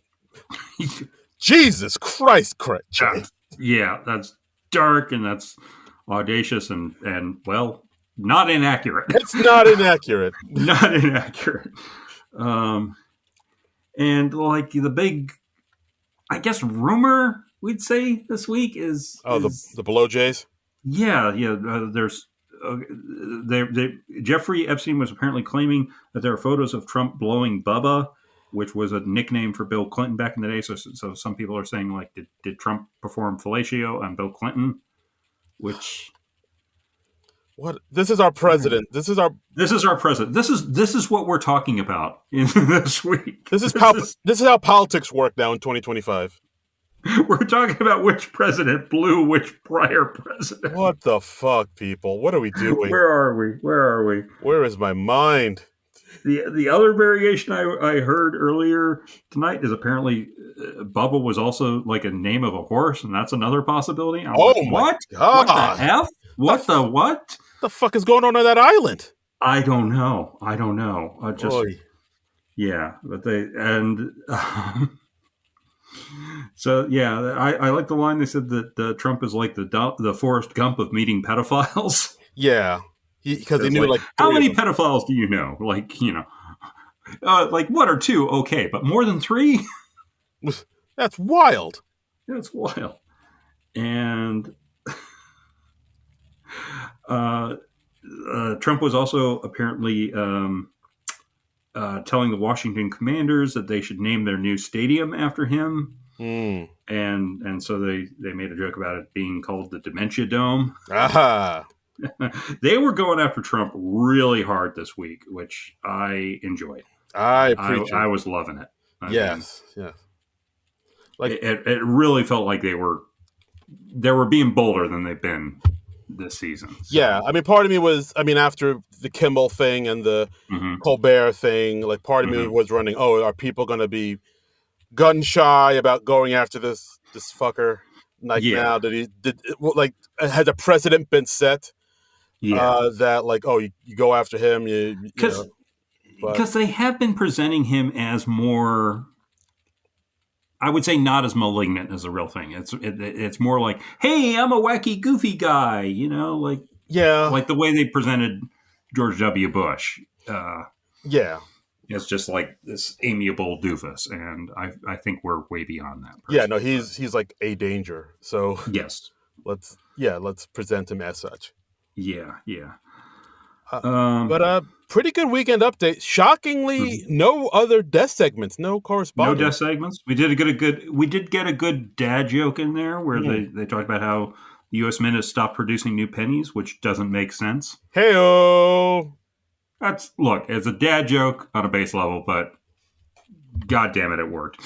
Jesus Christ, Che. Yeah, that's dark and that's audacious and well, not inaccurate. It's not inaccurate. Not inaccurate. And like the big, I guess, rumor we'd say this week is the Below Jays. Yeah. There's Jeffrey Epstein was apparently claiming that there are photos of Trump blowing Bubba, which was a nickname for Bill Clinton back in the day. So some people are saying like, did Trump perform fellatio on Bill Clinton? Which. What? This is our president. This is our president. This is what we're talking about in this week. This is how politics work now in 2025. We're talking about which president blew which prior president. What the fuck, people? What are we doing? Where are we? Where is my mind? The other variation I heard earlier tonight is apparently Bubba was also like a name of a horse, and that's another possibility. My God. What the F? What the what? The fuck is going on that island? I don't know. Boy. Yeah, but so yeah, I like the line they said that Trump is like the Forrest Gump of meeting pedophiles. Yeah, because he knew like how many pedophiles do you know? Like like one or two, okay, but more than three? That's wild. That's wild. And Trump was also apparently telling the Washington Commanders that they should name their new stadium after him. And so they made a joke about it being called the Dementia Dome. Aha. They were going after Trump really hard this week, which I enjoyed. I appreciate. I was loving it. Yes. Like it really felt like they were being bolder than they've been this season. So. Yeah, I mean, part of me was, after the Kimmel thing and the Colbert thing, like part of me was running, are people going to be gun shy about going after this fucker. Like Yeah. now that he did, like has a precedent been set Yeah. that like you go after him, you know. But Because they have been presenting him as more, I would say, not as malignant as a real thing. It's more like, hey, I'm a wacky, goofy guy, yeah, like the way they presented George W. Bush. yeah, It's just like this amiable doofus, and I think we're way beyond that. yeah. No, Personally. he's like a danger. So Yes, let's present him as such. yeah. Uh, Um, but pretty good weekend update. Shockingly, no other death segments, no no death correspondence. segments. We did get a good dad joke in there where they talked about how the U.S. Mint has stopped producing new pennies, which doesn't make sense. Heyo. It's a dad joke on a base level, but god damn it, it worked.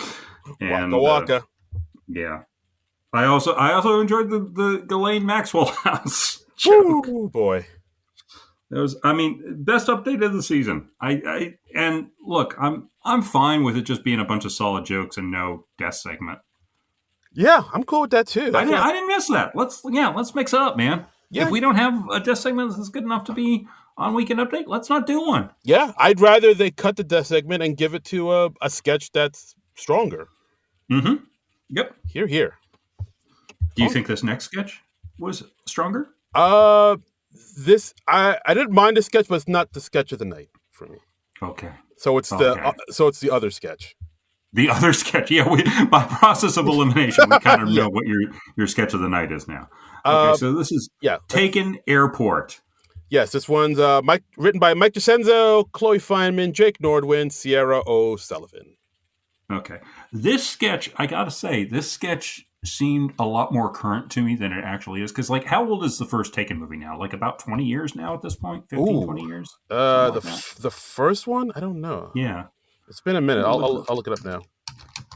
And Waka waka. yeah, I also enjoyed the Ghislaine Maxwell house joke. Woo, boy. That was, best update of the season. And look, I'm fine with it just being a bunch of solid jokes and no death segment. Yeah, I'm cool with that too. I didn't miss that. Let's mix it up, man. Yeah. If we don't have a death segment that's good enough to be on Weekend Update, let's not do one. Yeah, I'd rather they cut the death segment and give it to a sketch that's stronger. Mm-hmm. Yep. Here. Do you think this next sketch was stronger? This I didn't mind the sketch, but it's not the sketch of the night for me. Okay. So it's the other sketch. The other sketch, yeah. By process of elimination, we kind of know what your sketch of the night is now. Okay, so this is Taken Airport. Yes, this one's written by Mike DeCenzo, Chloe Feynman, Jake Nordwin, Sierra O'Sullivan. Okay, this sketch, I gotta say, seemed a lot more current to me than it actually is. Because, like, how old is the first Taken movie now? Like, about 20 years now at this point? 15, 20 years? The first one? I don't know. Yeah. It's been a minute. I'll look it up now.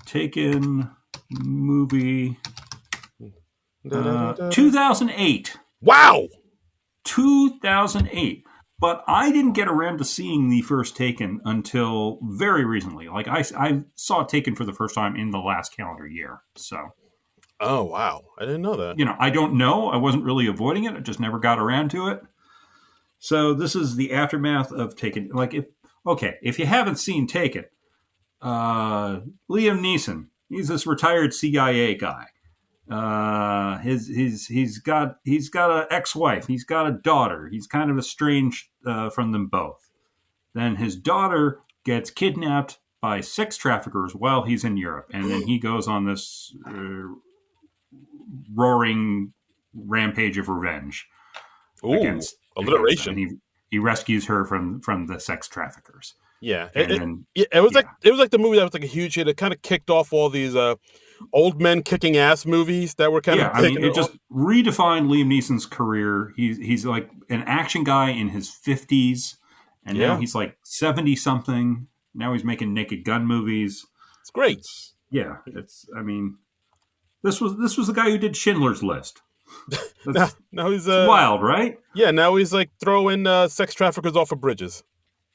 Taken movie 2008. Wow! 2008. But I didn't get around to seeing the first Taken until very recently. Like, I saw Taken for the first time in the last calendar year. So... Oh, wow. I didn't know that. I don't know. I wasn't really avoiding it. I just never got around to it. So this is the aftermath of Taken. Like, if you haven't seen Taken, Liam Neeson, he's this retired CIA guy. He's got an ex-wife. He's got a daughter. He's kind of estranged from them both. Then his daughter gets kidnapped by sex traffickers while he's in Europe. And then he goes on this... roaring rampage of revenge against alliteration. He rescues her from the sex traffickers. Yeah, it was like the movie that was like a huge hit. It kind of kicked off all these old men kicking ass movies that were kind of it just redefined Liam Neeson's career. He's like an action guy in his 50s, and now he's like 70 something. Now he's making Naked Gun movies. It's great. This was the guy who did Schindler's List. Now he's wild, right? Yeah, now he's like throwing sex traffickers off of bridges.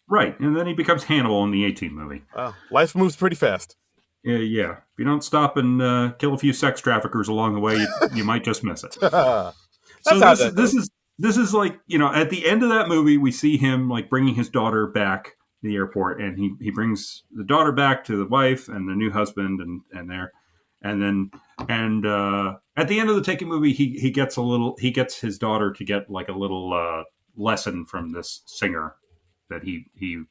Right, and then he becomes Hannibal in the 18 movie. Life moves pretty fast. Yeah. If you don't stop and kill a few sex traffickers along the way, you might just miss it. So this is like, at the end of that movie, we see him like bringing his daughter back to the airport, and he brings the daughter back to the wife and the new husband and there. And at the end of the Taken movie, he gets his daughter to get like a little lesson from this singer that he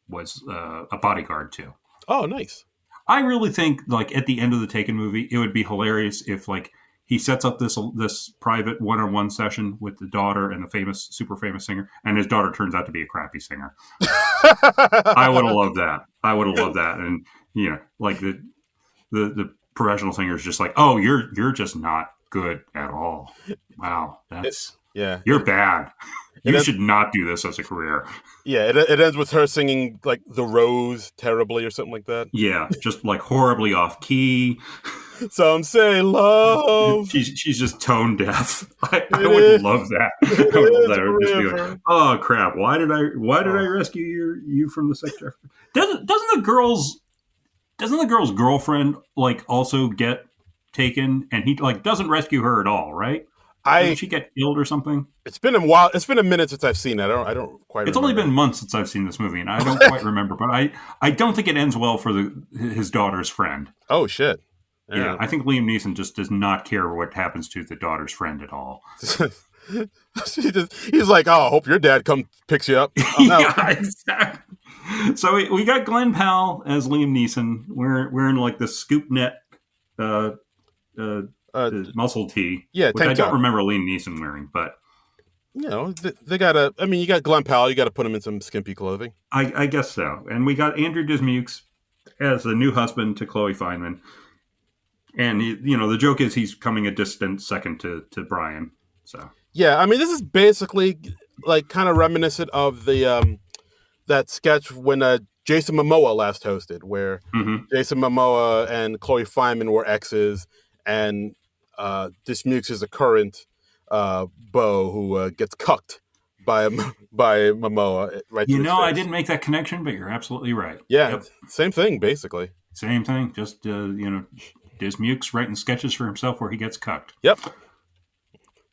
was a bodyguard to. Oh, nice. I really think like at the end of the Taken movie, it would be hilarious if like he sets up this private one-on-one session with the daughter and the super famous singer, and his daughter turns out to be a crappy singer. I would have loved that. And like the professional singer is just like, oh, you're just not good at all. Wow, you're bad. You should not do this as a career. Yeah, it ends with her singing like The Rose terribly or something like that. Yeah, just like horribly off key. Some say love. She's just tone deaf. I would love that. I would love that. I would just be like, oh crap! Why did I rescue you from the sex trafficking? Doesn't Doesn't the girl's girlfriend like also get taken, and he like doesn't rescue her at all, right? Doesn't she get killed or something? It's been a while. It's been a minute since I've seen it. I don't quite. It's remember. only been months since I've seen this movie, and I don't quite remember. But I don't think it ends well for his daughter's friend. Oh shit! Yeah, I think Liam Neeson just does not care what happens to the daughter's friend at all. He's like, oh, I hope your dad picks you up. Yeah, exactly. So we got Glen Powell as Liam Neeson. We're in like the scoop net muscle tee, which I don't remember Liam Neeson wearing, but you know, they gotta. I mean, you got Glen Powell. You got to put him in some skimpy clothing. I guess so. And we got Andrew Dismukes as the new husband to Chloe Fineman. And the joke is he's coming a distant second to Brian. So yeah, I mean, this is basically like kind of reminiscent of the that sketch when Jason Momoa last hosted, where Jason Momoa and Chloe Fineman were exes, and Dismukes is a current beau who gets cucked by Momoa. Right? I didn't make that connection, but you're absolutely right. Yeah, yep. Same thing, basically. Same thing. Just Dismukes writing sketches for himself where he gets cucked. Yep.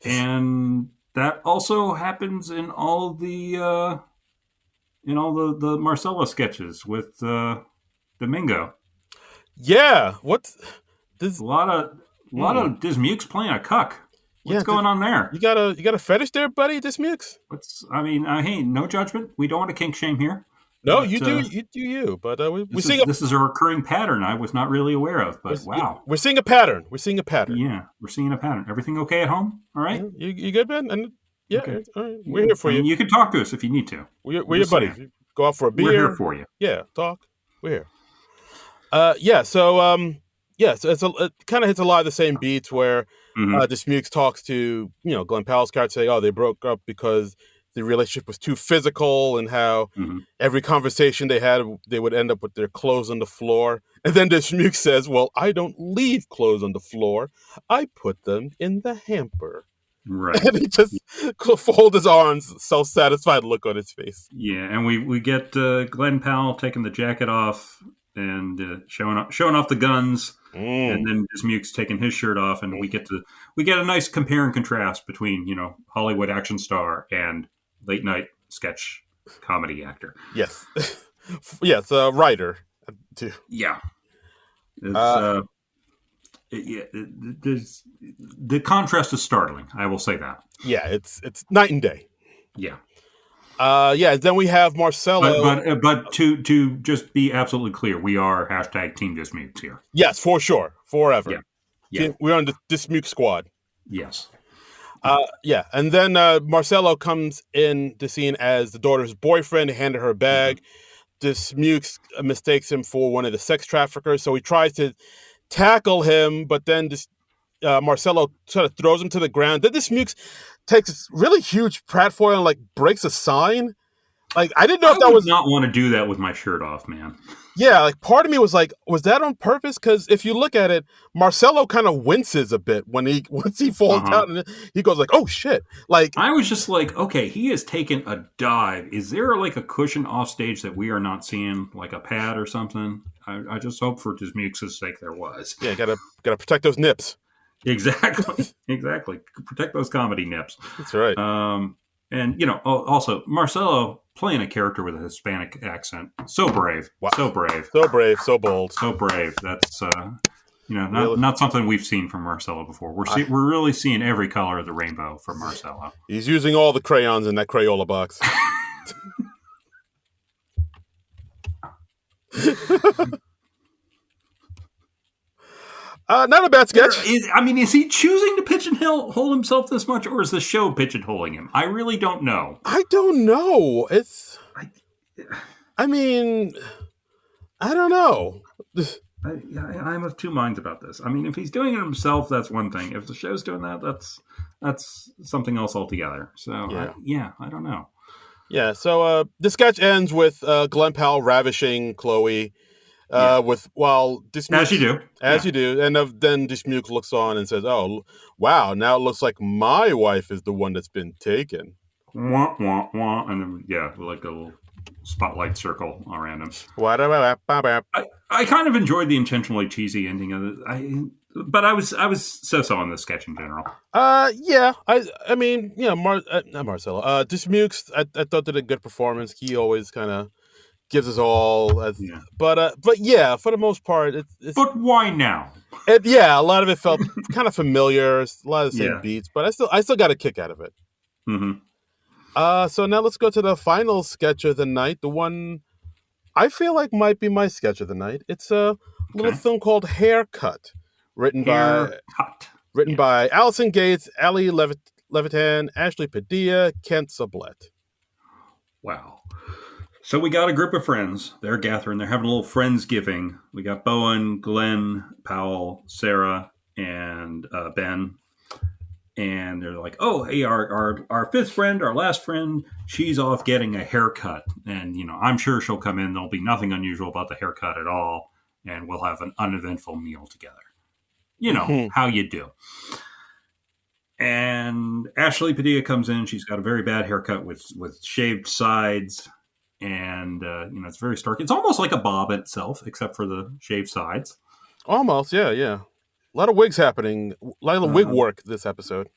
And that also happens in all the Marcella sketches with Domingo. Yeah. What? A lot of Dismukes playing a cuck. What's going on there? You got a fetish there, buddy, Dismukes? Hey, no judgment. We don't want to kink shame here. No, but, you do. But this is a recurring pattern I was not really aware of. But wow, we're seeing a pattern. Yeah, we're seeing a pattern. Everything okay at home? All right. You good, man? And yeah, okay. All right. We're here for you. You can talk to us if you need to. We're your buddies. Go out for a beer. We're here for you. Yeah, talk. We're here. So it kind of hits a lot of the same beats where Dismukes talks to Glen Powell's character, saying, "Oh, they broke up because the relationship was too physical," and how every conversation they had, they would end up with their clothes on the floor. And then Dismukes says, "Well, I don't leave clothes on the floor. I put them in the hamper." Right. And he just fold his arms, self-satisfied look on his face. Yeah, and we get Glen Powell taking the jacket off and showing off the guns, and then Dismukes taking his shirt off, and we get a nice compare and contrast between Hollywood action star and late night sketch comedy actor. Yes, yes, writer too. Yeah, the contrast is startling. I will say that. Yeah, it's night and day. Yeah. Then we have Marcelo. But to just be absolutely clear, we are #Team Dismukes here. Yes, for sure, forever. Yeah. We're on the Dismuke squad. Yes. And then Marcelo comes in the scene as the daughter's boyfriend, handed her a bag. Dismukes mistakes him for one of the sex traffickers, so he tries to tackle him, but then Marcelo sort of throws him to the ground. Then Dismukes takes this really huge pratfoil and like breaks a sign. Like I didn't know if that was not want to do that with my shirt off, man. Yeah, like part of me was like, was that on purpose? Because if you look at it, Marcelo kind of winces a bit once he falls down, and he goes like, "Oh shit!" Like I was just like, okay, he has taken a dive. Is there like a cushion off stage that we are not seeing, like a pad or something? I just hope for Dismukes' sake there was. Yeah, gotta protect those nips. Exactly. Protect those comedy nips. That's right. And also Marcelo playing a character with a Hispanic accent, so brave, wow. so brave, so bold, so brave. That's not something we've seen from Marcelo before. We're really seeing every color of the rainbow from Marcelo. He's using all the crayons in that Crayola box. Not a bad sketch. Is he choosing to pigeonhole himself this much, or is the show pigeonholing him? I really don't know. I don't know. I don't know. I'm of two minds about this. I mean, if he's doing it himself, that's one thing. If the show's doing that, that's something else altogether. So, I don't know. Yeah, so the sketch ends with Glen Powell ravishing Chloe. While Dismukes, as you do, and then Dismukes looks on and says, "Oh, wow! Now it looks like my wife is the one that's been taken." Wah, wah, wah. And then like a little spotlight circle around him. What? I kind of enjoyed the intentionally cheesy ending of it. But I was so on this sketch in general. Yeah. I mean, yeah, not Marcelo. Dismukes, I thought did a good performance. He always kind of gives us all. Yeah. But yeah, for the most part, it's. But why now? Yeah, a lot of it felt kind of familiar. A lot of the same Yeah. beats, but I still got a kick out of it. Mm-hmm. So now let's go to the final sketch of the night. The one I feel like might be my sketch of the night. It's a little film called Haircut, written by Allison Gates, Ali Levitan, Ashley Padilla, Kent Sublette. Wow. So we got a group of friends. They're gathering. They're having a little Friendsgiving. We got Bowen, Glen, Powell, Sarah, and Ben. And they're like, oh, hey, our fifth friend, our last friend, she's off getting a haircut. And, I'm sure she'll come in. There'll be nothing unusual about the haircut at all. And we'll have an uneventful meal together. How you do. And Ashley Padilla comes in. She's got a very bad haircut with shaved sides. And, it's very stark. It's almost like a bob itself, except for the shaved sides. Almost, yeah. A lot of wigs happening. A lot of wig work this episode.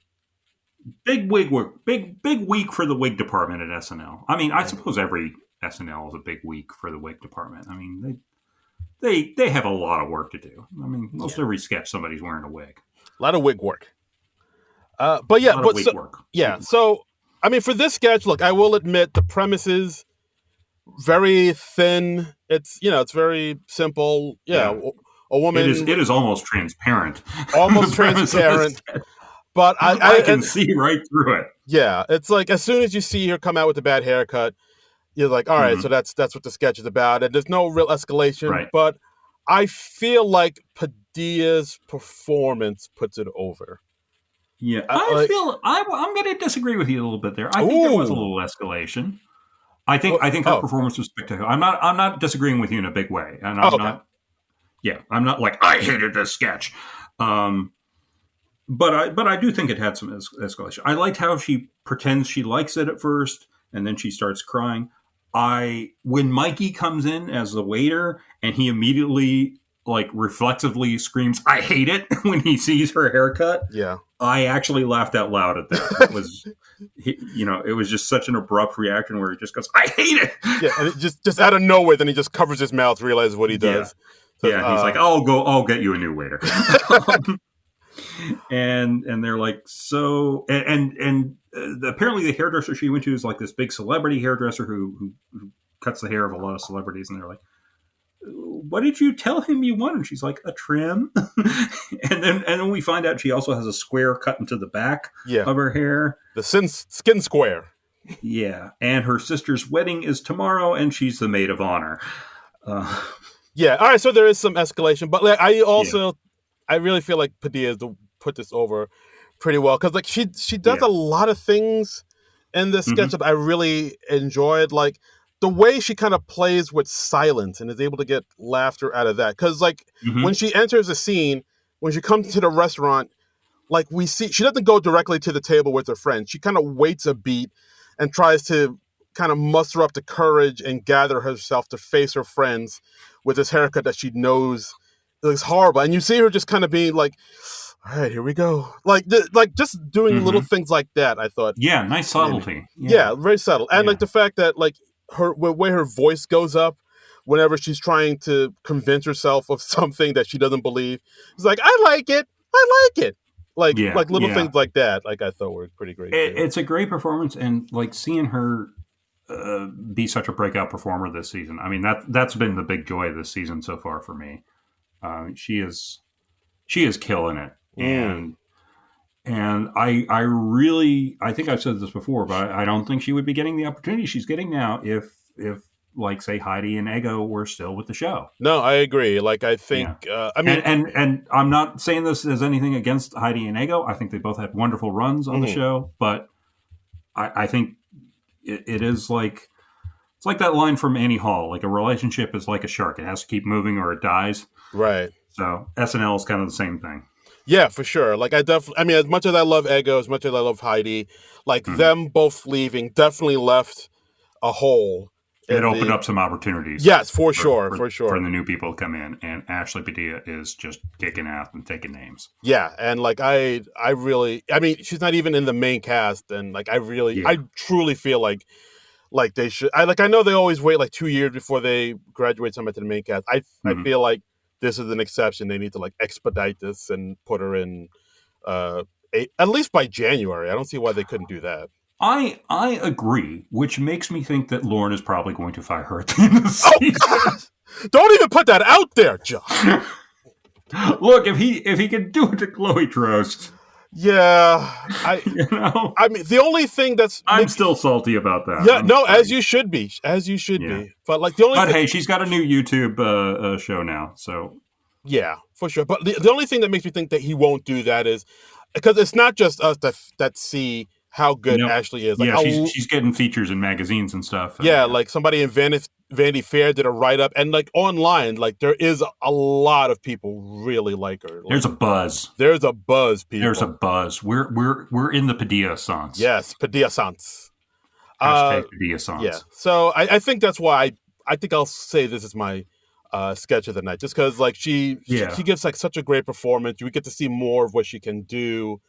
Big wig work. Big week for the wig department at SNL. I mean, I suppose every SNL is a big week for the wig department. I mean, they have a lot of work to do. I mean, most every sketch somebody's wearing a wig. A lot of wig work. But yeah, So I mean, for this sketch, look, I will admit the premise is very thin. It's it's very simple. Yeah. A woman. It is almost transparent. Almost transparent. But I can see right through it. Yeah, it's like as soon as you see her come out with a bad haircut, you're like, all right, so that's what the sketch is about, and there's no real escalation. Right. But I feel like Padilla's performance puts it over. Yeah, I'm going to disagree with you a little bit there. I think there was a little escalation. I think her performance was spectacular. I'm not disagreeing with you in a big way, and I'm not. Yeah, I'm not like I hated this sketch, but I do think it had some escalation. I liked how she pretends she likes it at first, and then she starts crying. When Mikey comes in as the waiter, and he immediately reflexively screams, "I hate it!" when he sees her haircut. Yeah, I actually laughed out loud at that. It was, it was just such an abrupt reaction where he just goes, "I hate it!" Yeah, and it just out of nowhere, then he just covers his mouth, realizes what he does. Yeah, he's like, I'll get you a new waiter. and they're like, so, and apparently the hairdresser she went to is like this big celebrity hairdresser who cuts the hair of a lot of celebrities. And they're like, what did you tell him you wanted? She's like, a trim. and then we find out she also has a square cut into the back of her hair. The skin square. Yeah. And her sister's wedding is tomorrow, and she's the maid of honor. Yeah, all right, so there is some escalation, but I really feel like Padilla put this over pretty well, because she does a lot of things in this sketch that I really enjoyed, like the way she kind of plays with silence and is able to get laughter out of that, because when she enters a scene, when she comes to the restaurant, we see she doesn't go directly to the table with her friend. She kind of waits a beat and tries to kind of muster up the courage and gather herself to face her friends with this haircut that she knows is horrible. And you see her just kind of being like, all right, here we go. Just doing little things like that, I thought. Yeah, nice subtlety. Yeah, very subtle. And the fact that the way her voice goes up whenever she's trying to convince herself of something that she doesn't believe. It's like, I like it. Little things like that, I thought were pretty great. It's a great performance, and seeing her be such a breakout performer this season. I mean, that's been the big joy of this season so far for me. She is killing it, and I really, I think I've said this before, but I don't think she would be getting the opportunity she's getting now if say Heidi and Ego were still with the show. No, I agree. I think, I mean, and I'm not saying this as anything against Heidi and Ego. I think they both had wonderful runs on the show, but I think it is it's like that line from Annie Hall, a relationship is like a shark. It has to keep moving or it dies. Right. So SNL is kind of the same thing. Yeah, for sure. As much as I love Ego, as much as I love Heidi, them both leaving definitely left a hole It opened up some opportunities. Yes, for sure. For the new people to come in, and Ashley Padilla is just kicking ass and taking names. Yeah, and like I mean, she's not even in the main cast, and like I truly feel like they should. I know they always wait like 2 years before they graduate somebody to the main cast. I feel like this is an exception. They need to like expedite this and put her in at least by January. I don't see why they couldn't do that. I agree, which makes me think that Lauren is probably going to fire her at the end of the season. God! Don't even put that out there, John. Look, if he can do it to Chloe Trost. Yeah, I mean, the only thing I'm still salty about that. Yeah, as you should be, be. But like the only. But hey, she's got a new YouTube show now, so. Yeah, for sure. But the only thing that makes me think that he won't do that is because it's not just us that see how good Ashley is. Like, she's getting features in magazines and stuff. Yeah, like somebody in Vanity Fair did a write-up, and like online, like there is a lot of people really like her. Like, there's a buzz. There's a buzz, people. There's a buzz. We're in the Padilla-sance. Yes, Padilla-sance. Hashtag Padilla-sance. Yeah. So I think that's why I think I'll say this is my sketch of the night, just because like she gives like such a great performance. We get to see more of what she can do.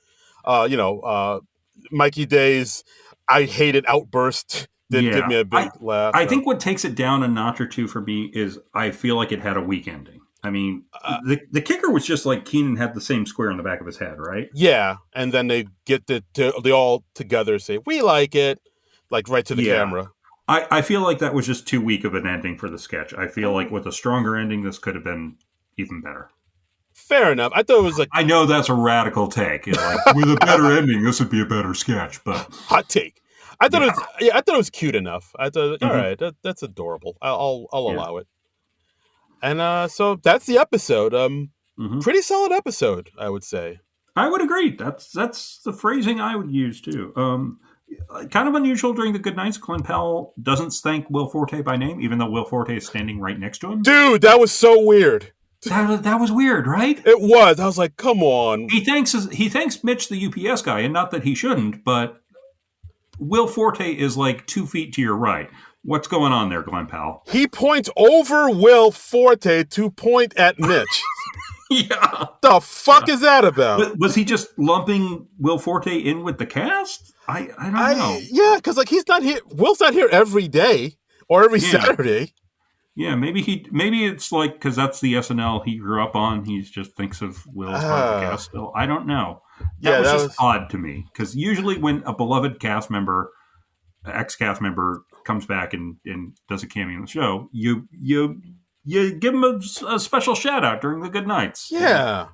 Mikey Day's I hate it outburst did give me a big laugh. I think what takes it down a notch or two for me is I feel like it had a weak ending. I mean, the kicker was just like Keenan had the same square in the back of his head, right? Yeah, and then they get they all together say, we like it, like right to the camera. I feel like that was just too weak of an ending for the sketch. I feel like with a stronger ending, this could have been even better. Fair enough. I thought it was like... I know that's a radical take. Like, with a better ending, this would be a better sketch, but... Hot take. I thought it was cute enough. I thought, all right, that's adorable. I'll allow it. And so that's the episode. Pretty solid episode, I would say. I would agree. That's the phrasing I would use, too. Kind of unusual during the Good Nights. Glen Powell doesn't thank Will Forte by name, even though Will Forte is standing right next to him. Dude, that was so weird. That was weird, right? It was. I was like, come on. He thanks Mitch, the UPS guy, and not that he shouldn't, but Will Forte is like 2 feet to your right. What's going on there, Glen Powell? He points over Will Forte to point at Mitch. Yeah. The fuck is that about? Was he just lumping Will Forte in with the cast? I don't know. Yeah, because like he's not here. Will's not here every day or every Saturday. Yeah, maybe it's like because that's the SNL he grew up on. He just thinks of Will as part of the cast still. I don't know. That was odd to me because usually when a beloved cast member, ex-cast member, comes back and does a cameo in the show, you give him a special shout out during the Good Nights. Yeah.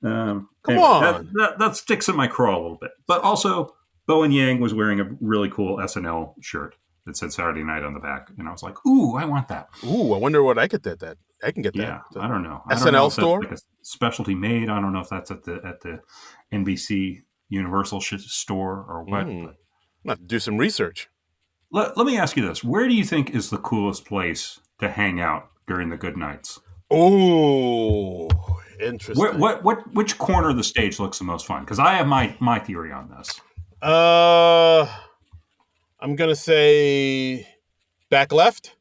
Come on. That sticks in my craw a little bit. But also, Bowen Yang was wearing a really cool SNL shirt that said Saturday Night on the back. And I was like, ooh, I want that. Ooh, I wonder what I could get that. I can get that. Yeah, I don't know. SNL store? Like a specialty made. I don't know if that's at the NBC Universal store or what. I'll have to do some research. Let me ask you this. Where do you think is the coolest place to hang out during the Good Nights? Oh, interesting. Which corner of the stage looks the most fun? Because I have my theory on this. I'm going to say back left.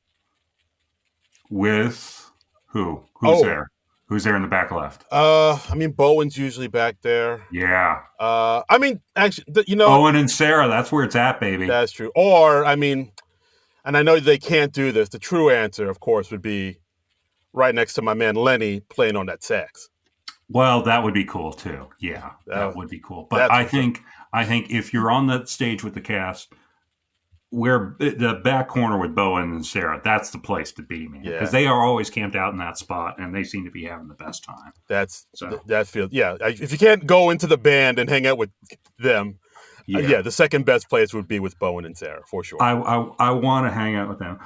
With who? Who's there? Who's there in the back left? I mean, Bowen's usually back there. Yeah. I mean, actually, Bowen and Sarah, that's where it's at, baby. That's true. Or, I mean, and I know they can't do this. The true answer, of course, would be right next to my man Lenny playing on that sax. Well, that would be cool too. Yeah, that would be cool. But I think if you're on that stage with the cast, where the back corner with Bowen and Sarah, that's the place to be, man. Because they are always camped out in that spot, and they seem to be having the best time. That feels. Yeah, if you can't go into the band and hang out with them, the second best place would be with Bowen and Sarah for sure. I want to hang out with them.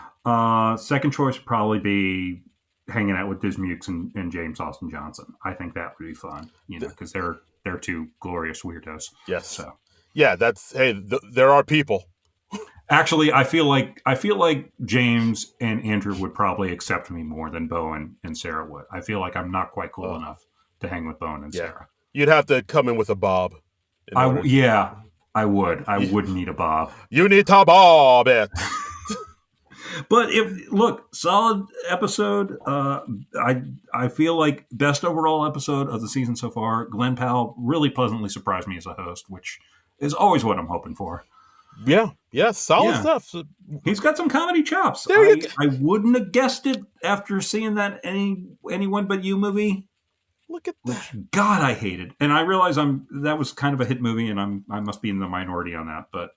Second choice would probably be hanging out with Dismukes and James Austin Johnson. I think that would be fun, because they're two glorious weirdos. Yes. So yeah, there are people. Actually, I feel like James and Andrew would probably accept me more than Bowen and Sarah would. I feel like I'm not quite cool enough to hang with Bowen and Sarah. You'd have to come in with a bob. I would. I would need a bob. You need to bob it. But look, solid episode. I feel like best overall episode of the season so far. Glen Powell really pleasantly surprised me as a host, which is always what I'm hoping for. Yeah, solid Yeah, stuff. So, he's got some comedy chops. there you go. I wouldn't have guessed it after seeing that Anyone But You movie. Look at that. Which God I hated, and I realize that was kind of a hit movie, and I must be in the minority on that, but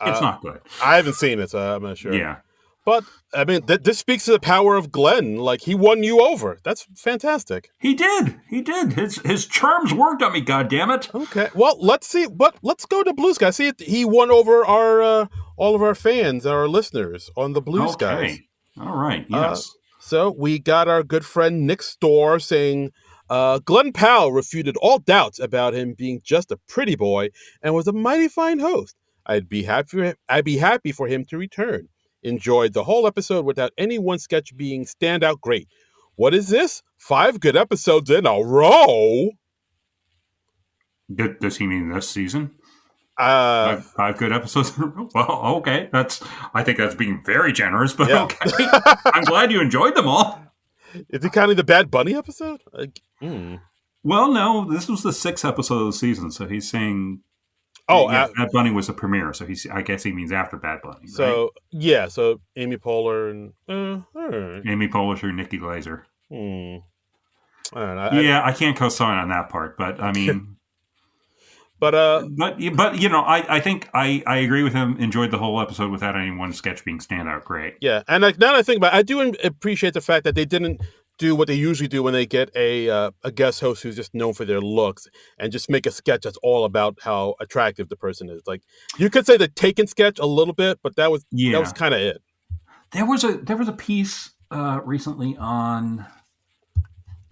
it's not good. I haven't seen it, so I'm not sure. Yeah. But, I mean, this speaks to the power of Glenn. Like, he won you over. That's fantastic. He did. His charms worked on me, goddammit. Okay. Well, let's see. But let's go to Blue Sky. See, he won over our all of our fans, our listeners on the Blue Skies. All right. Yes. So we got our good friend Nick Storr saying, Glen Powell refuted all doubts about him being just a pretty boy and was a mighty fine host. I'd be happy for him to return. Enjoyed the whole episode without any one sketch being standout great. What is this? 5 good episodes in a row? Does he mean this season? Five good episodes. Well, okay. I think that's being very generous, but yeah. Okay. I'm glad you enjoyed them all. Is he counting the Bad Bunny episode? Well, no. This was the 6th episode of the season, so he's saying. Oh, Bad Bunny was the premiere, so I guess he means after Bad Bunny. Right? So yeah, so Amy Poehler and all right. Amy Poehler and Nikki Glaser. I don't know. I can't co-sign on that part, but I mean, but I think I agree with him. Enjoyed the whole episode without any one sketch being standout great. Yeah, and now that I think about it, I do appreciate the fact that they didn't do what they usually do when they get a guest host who's just known for their looks and just make a sketch that's all about how attractive the person is. Like, you could say the Taken sketch a little bit, but that was kind of it. There was a piece recently on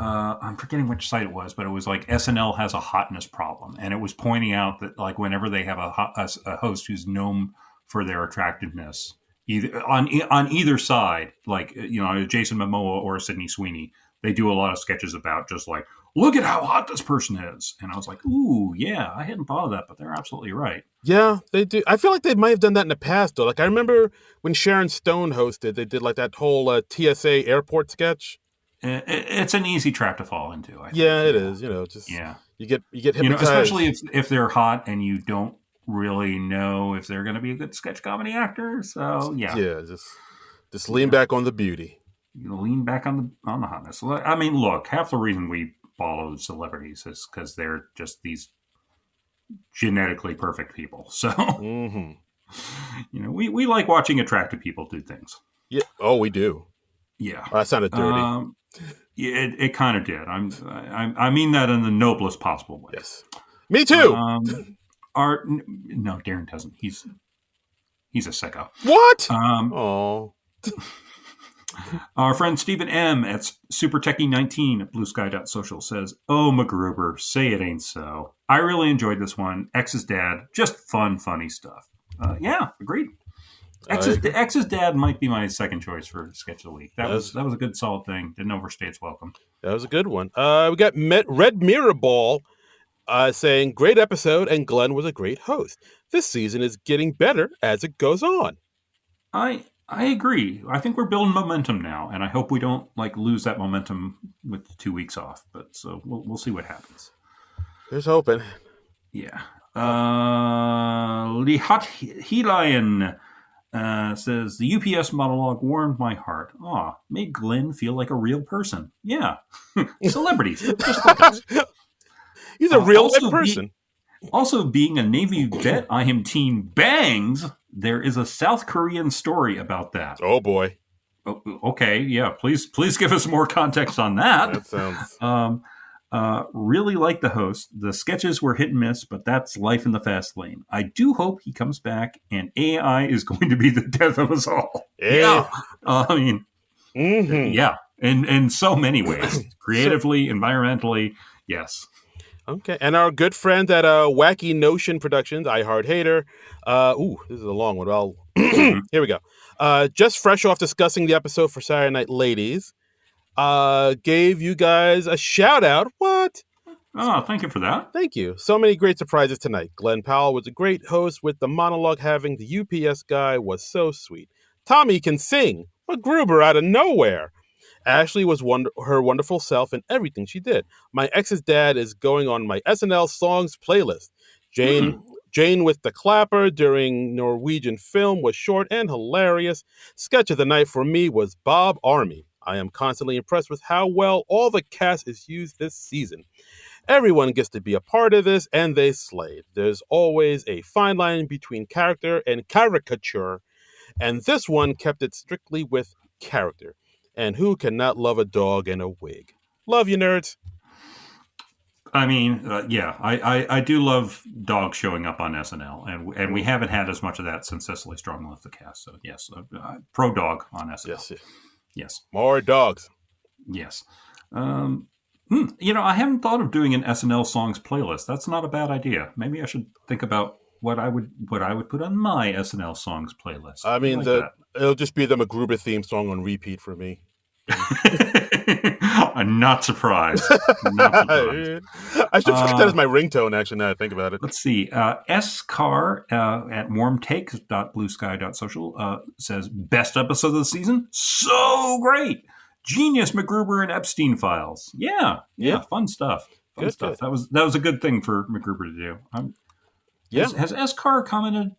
I'm forgetting which site it was, but it was like SNL has a hotness problem, and it was pointing out that like whenever they have a host who's known for their attractiveness, either on either side, like Jason Momoa or Sydney Sweeney, they do a lot of sketches about just like, look at how hot this person is, and I was like, ooh, yeah, I hadn't thought of that, but they're absolutely right. Yeah, they do. I feel like they might have done that in the past though. Like, I remember when Sharon Stone hosted, they did like that whole TSA airport sketch. It's an easy trap to fall into. I think. Yeah, it is. Just you get hypnotized. Especially if they're hot and you don't really know if they're going to be a good sketch comedy actor. So just lean back on the beauty. You lean back on the hotness. I mean, look, half the reason we follow celebrities is because they're just these genetically perfect people. So we like watching attractive people do things. Yeah. Oh, we do. Yeah. That sounded dirty. Yeah, it kind of did. I mean that in the noblest possible way. Yes. Me too. No, Darren doesn't. He's a sicko. What? Our friend Stephen M. at SuperTechie19 at BlueSky.social says, "Oh, MacGruber, say it ain't so. I really enjoyed this one. X's dad, just fun, funny stuff." Yeah, agreed. X's dad might be my second choice for sketch of the week. That was a good, solid thing. Didn't overstay its welcome. That was a good one. We got Red Mirror Ball saying, "Great episode, and Glenn was a great host. This season is getting better as it goes on." I agree. I think we're building momentum now, and I hope we don't lose that momentum with 2 weeks off. But so we'll see what happens. Here's hoping. Yeah. Lihat Helion says, the UPS monologue warmed my heart. Aw, made Glenn feel like a real person. Yeah. Celebrities. Just like us. He's a real person. Also, being a Navy vet, I am Team Bangs. There is a South Korean story about that. Oh, boy. Okay, yeah. Please give us more context on that. That sounds... really like the host. The sketches were hit and miss, but that's life in the fast lane. I do hope he comes back and AI is going to be the death of us all. Yeah. I mean, yeah. In so many ways. Creatively, environmentally, yes. Okay. And our good friend at Wacky Notion Productions, I Heart Hater. This is a long one. Well, here we go. Just fresh off discussing the episode for Saturday Night Ladies. Gave you guys a shout out. What? Oh, thank you for that. Thank you. So many great surprises tonight. Glen Powell was a great host with the monologue having the UPS guy was so sweet. Tommy can sing. MacGruber out of nowhere. Ashley was her wonderful self in everything she did. My ex's dad is going on my SNL songs playlist. Jane with the clapper during Norwegian film was short and hilarious. Sketch of the night for me was Bob Army. I am constantly impressed with how well all the cast is used this season. Everyone gets to be a part of this, and they slayed. There's always a fine line between character and caricature, and this one kept it strictly with character. And who cannot love a dog in a wig? Love you, nerds. I mean, yeah, I do love dogs showing up on SNL, and we haven't had as much of that since Cecily Strong left the cast. So yes, pro dog on SNL. Yes. More dogs. Yes. I haven't thought of doing an SNL songs playlist. That's not a bad idea. Maybe I should think about what I would put on my SNL songs playlist. I mean, it'll just be the MacGruber theme song on repeat for me. I'm not surprised. I should put that as my ringtone, actually, now I think about it. Let's see. S-Car at warmtake.bluesky.social says, best episode of the season? So great! Genius MacGruber and Epstein files. Yeah. Fun stuff. Good. That was a good thing for MacGruber to do. Has S-Car commented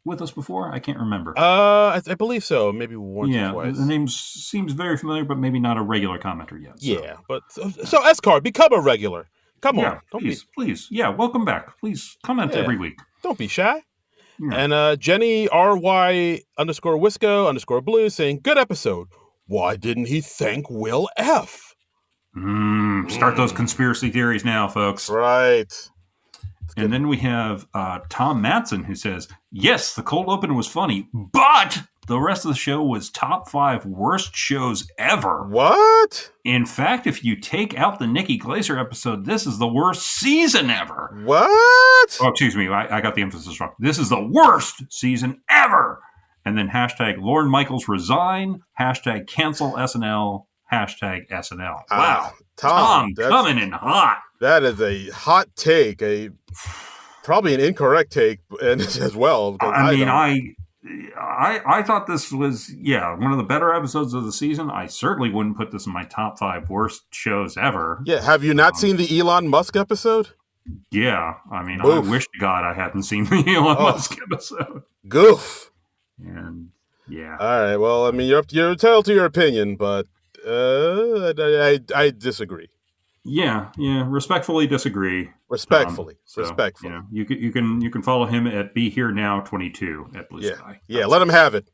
with us before? I can't remember. I believe so. Maybe once or twice. The name seems very familiar, but maybe not a regular commenter yet. So. Yeah, but so S-Car, become a regular. Come on. Please. Yeah, welcome back. Please comment every week. Don't be shy. Yeah. And Jenny RY_Wisco_Blue saying, good episode. Why didn't he thank Will F? Start those conspiracy theories now, folks. Right. And then we have Tom Matson, who says, yes, the cold open was funny, but the rest of the show was top 5 worst shows ever. What? In fact, if you take out the Nikki Glaser episode, this is the worst season ever. What? Oh, excuse me. I got the emphasis wrong. This is the worst season ever. And then hashtag Lorne Michaels resign, hashtag cancel SNL, hashtag SNL. Wow. Tom coming in hot. That is a hot take, probably an incorrect take as well. I thought this was, one of the better episodes of the season. I certainly wouldn't put this in my top 5 worst shows ever. Yeah, have you not seen the Elon Musk episode? Yeah, I mean, I wish to God I hadn't seen the Elon Musk episode. Goof. And yeah. All right. Well, I mean, you're entitled to your opinion, but I disagree. Yeah. Respectfully disagrey. Respectfully. You can follow him at Be Here Now 22 at Blue Sky. Yeah. Let him have it.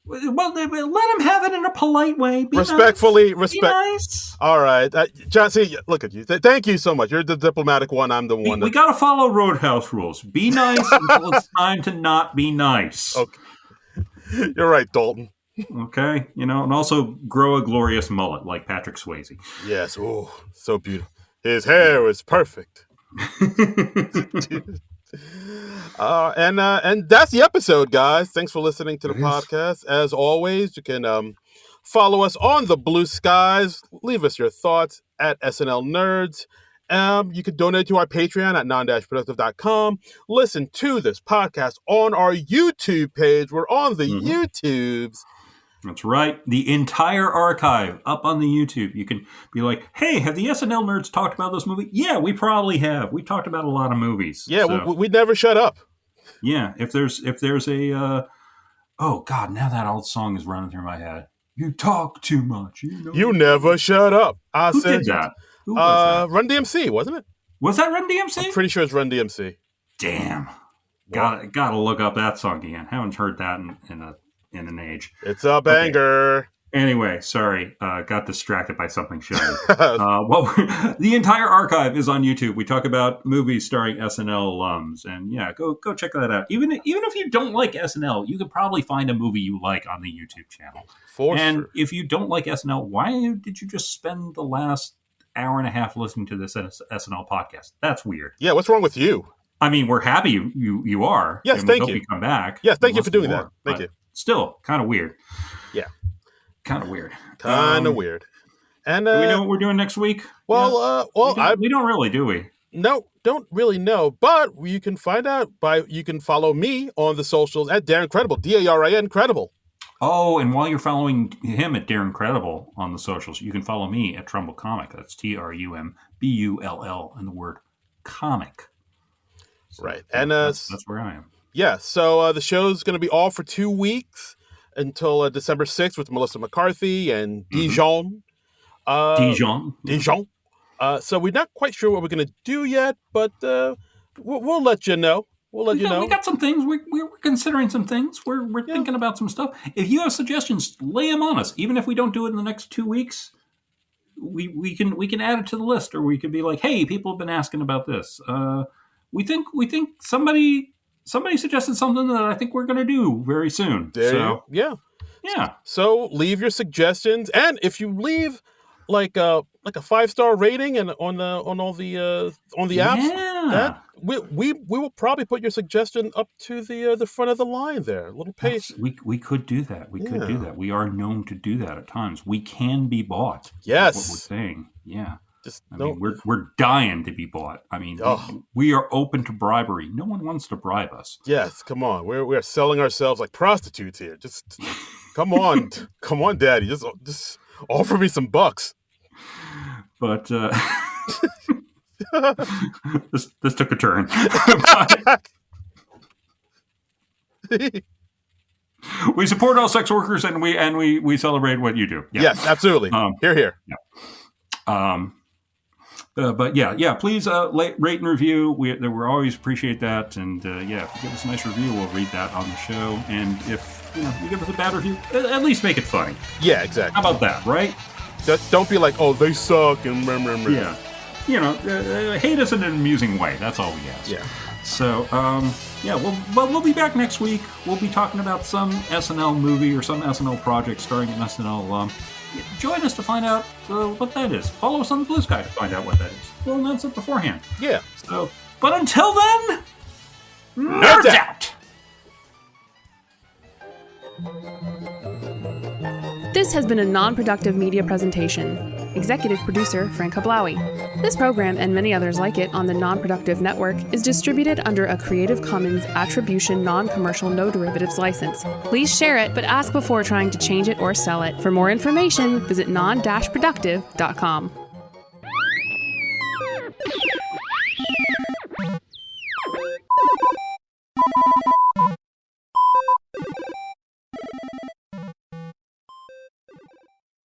Well, let him have it in a polite way. Be respectfully, nice. Be nice. All right, John. See, look at you. Thank you so much. You're the diplomatic one. I'm the one. We got to follow Roadhouse rules. Be nice until it's time to not be nice. Okay. You're right, Dalton. Okay, and also grow a glorious mullet like Patrick Swayze. Yes, so beautiful. His hair is perfect. And that's the episode, guys. Thanks for listening to the podcast. As always, you can follow us on the Blue Skies. Leave us your thoughts at SNL Nerds. You can donate to our Patreon at Non-Productive.com. Listen to this podcast on our YouTube page. We're on the YouTubes. That's right. The entire archive up on the YouTube. You can be like, hey, have the SNL Nerds talked about this movie? Yeah, we probably have. We talked about a lot of movies. Yeah, so. we never shut up. Yeah, if there's a oh God, now that old song is running through my head. You talk too much. You never shut up. Who did that? Who was that? Run DMC, wasn't it? Was that Run DMC? I'm pretty sure it's Run DMC. Damn. Gotta look up that song again. Haven't heard that in an age. It's a banger. Okay. Anyway, sorry, got distracted by something shiny. The entire archive is on YouTube. We talk about movies starring SNL alums, and go check that out. Even if you don't like SNL, you could probably find a movie you like on the YouTube channel. And if you don't like SNL, why did you just spend the last hour and a half listening to this SNL podcast? That's weird. Yeah, what's wrong with you? I mean, we're happy you are. Yes, and thank we hope you come back. Yes, thank you for doing that. Thank you. Still, kind of weird. Yeah. Kind of weird. Kind of weird. And do we know what we're doing next week? Well, we don't really, do we? No, don't really know, but you can find out you can follow me on the socials at Darren Credible, DARIN Credible. Oh, and while you're following him at Darren Credible on the socials, you can follow me at Trumbull Comic. That's TRUMBULL and the word comic. So right. And that's where I am. Yeah. So the show's going to be all for 2 weeks until December 6th with Melissa McCarthy and Dijon. Dijon. So we're not quite sure what we're going to do yet, but we'll let you know. We got some things. We're considering some things. We're thinking about some stuff. If you have suggestions, lay them on us. Even if we don't do it in the next 2 weeks, we can add it to the list, or we could be like, hey, people have been asking about this. We think somebody suggested something that I think we're going to do very soon. Yeah. So leave your suggestions, and if you leave like a 5-star rating and on all the apps, we will probably put your suggestion up to the front of the line there. A little page. We could do that. We could do that. We are known to do that at times. We can be bought. Yes, that's what we're saying. Yeah. I mean, we're dying to be bought. I mean, we are open to bribery. No one wants to bribe us. Yes, come on. We're selling ourselves like prostitutes here. Just come on, come on, Daddy. Just offer me some bucks. But this took a turn. We support all sex workers, and we celebrate what you do. Yeah. Yes, absolutely. Here. Yeah. But yeah, please rate and review. We always appreciate that. And if you give us a nice review, we'll read that on the show. And if you give us a bad review, at least make it funny. Yeah, exactly. How about that, right? Don't be like, oh, they suck and yeah. Hate us in an amusing way. That's all we ask. Yeah. So we'll be back next week. We'll be talking about some SNL movie or some SNL project starring an SNL alum. Join us to find out what that is. Follow us on the Blue Sky to find out what that is. We'll announce it beforehand. Yeah. So, but until then, nerds out! This has been a non-productive media presentation. Executive producer, Frank Hablawi. This program and many others like it on the Non-Productive Network is distributed under a Creative Commons Attribution Non-Commercial No Derivatives license. Please share it, but ask before trying to change it or sell it. For more information, visit non-productive.com.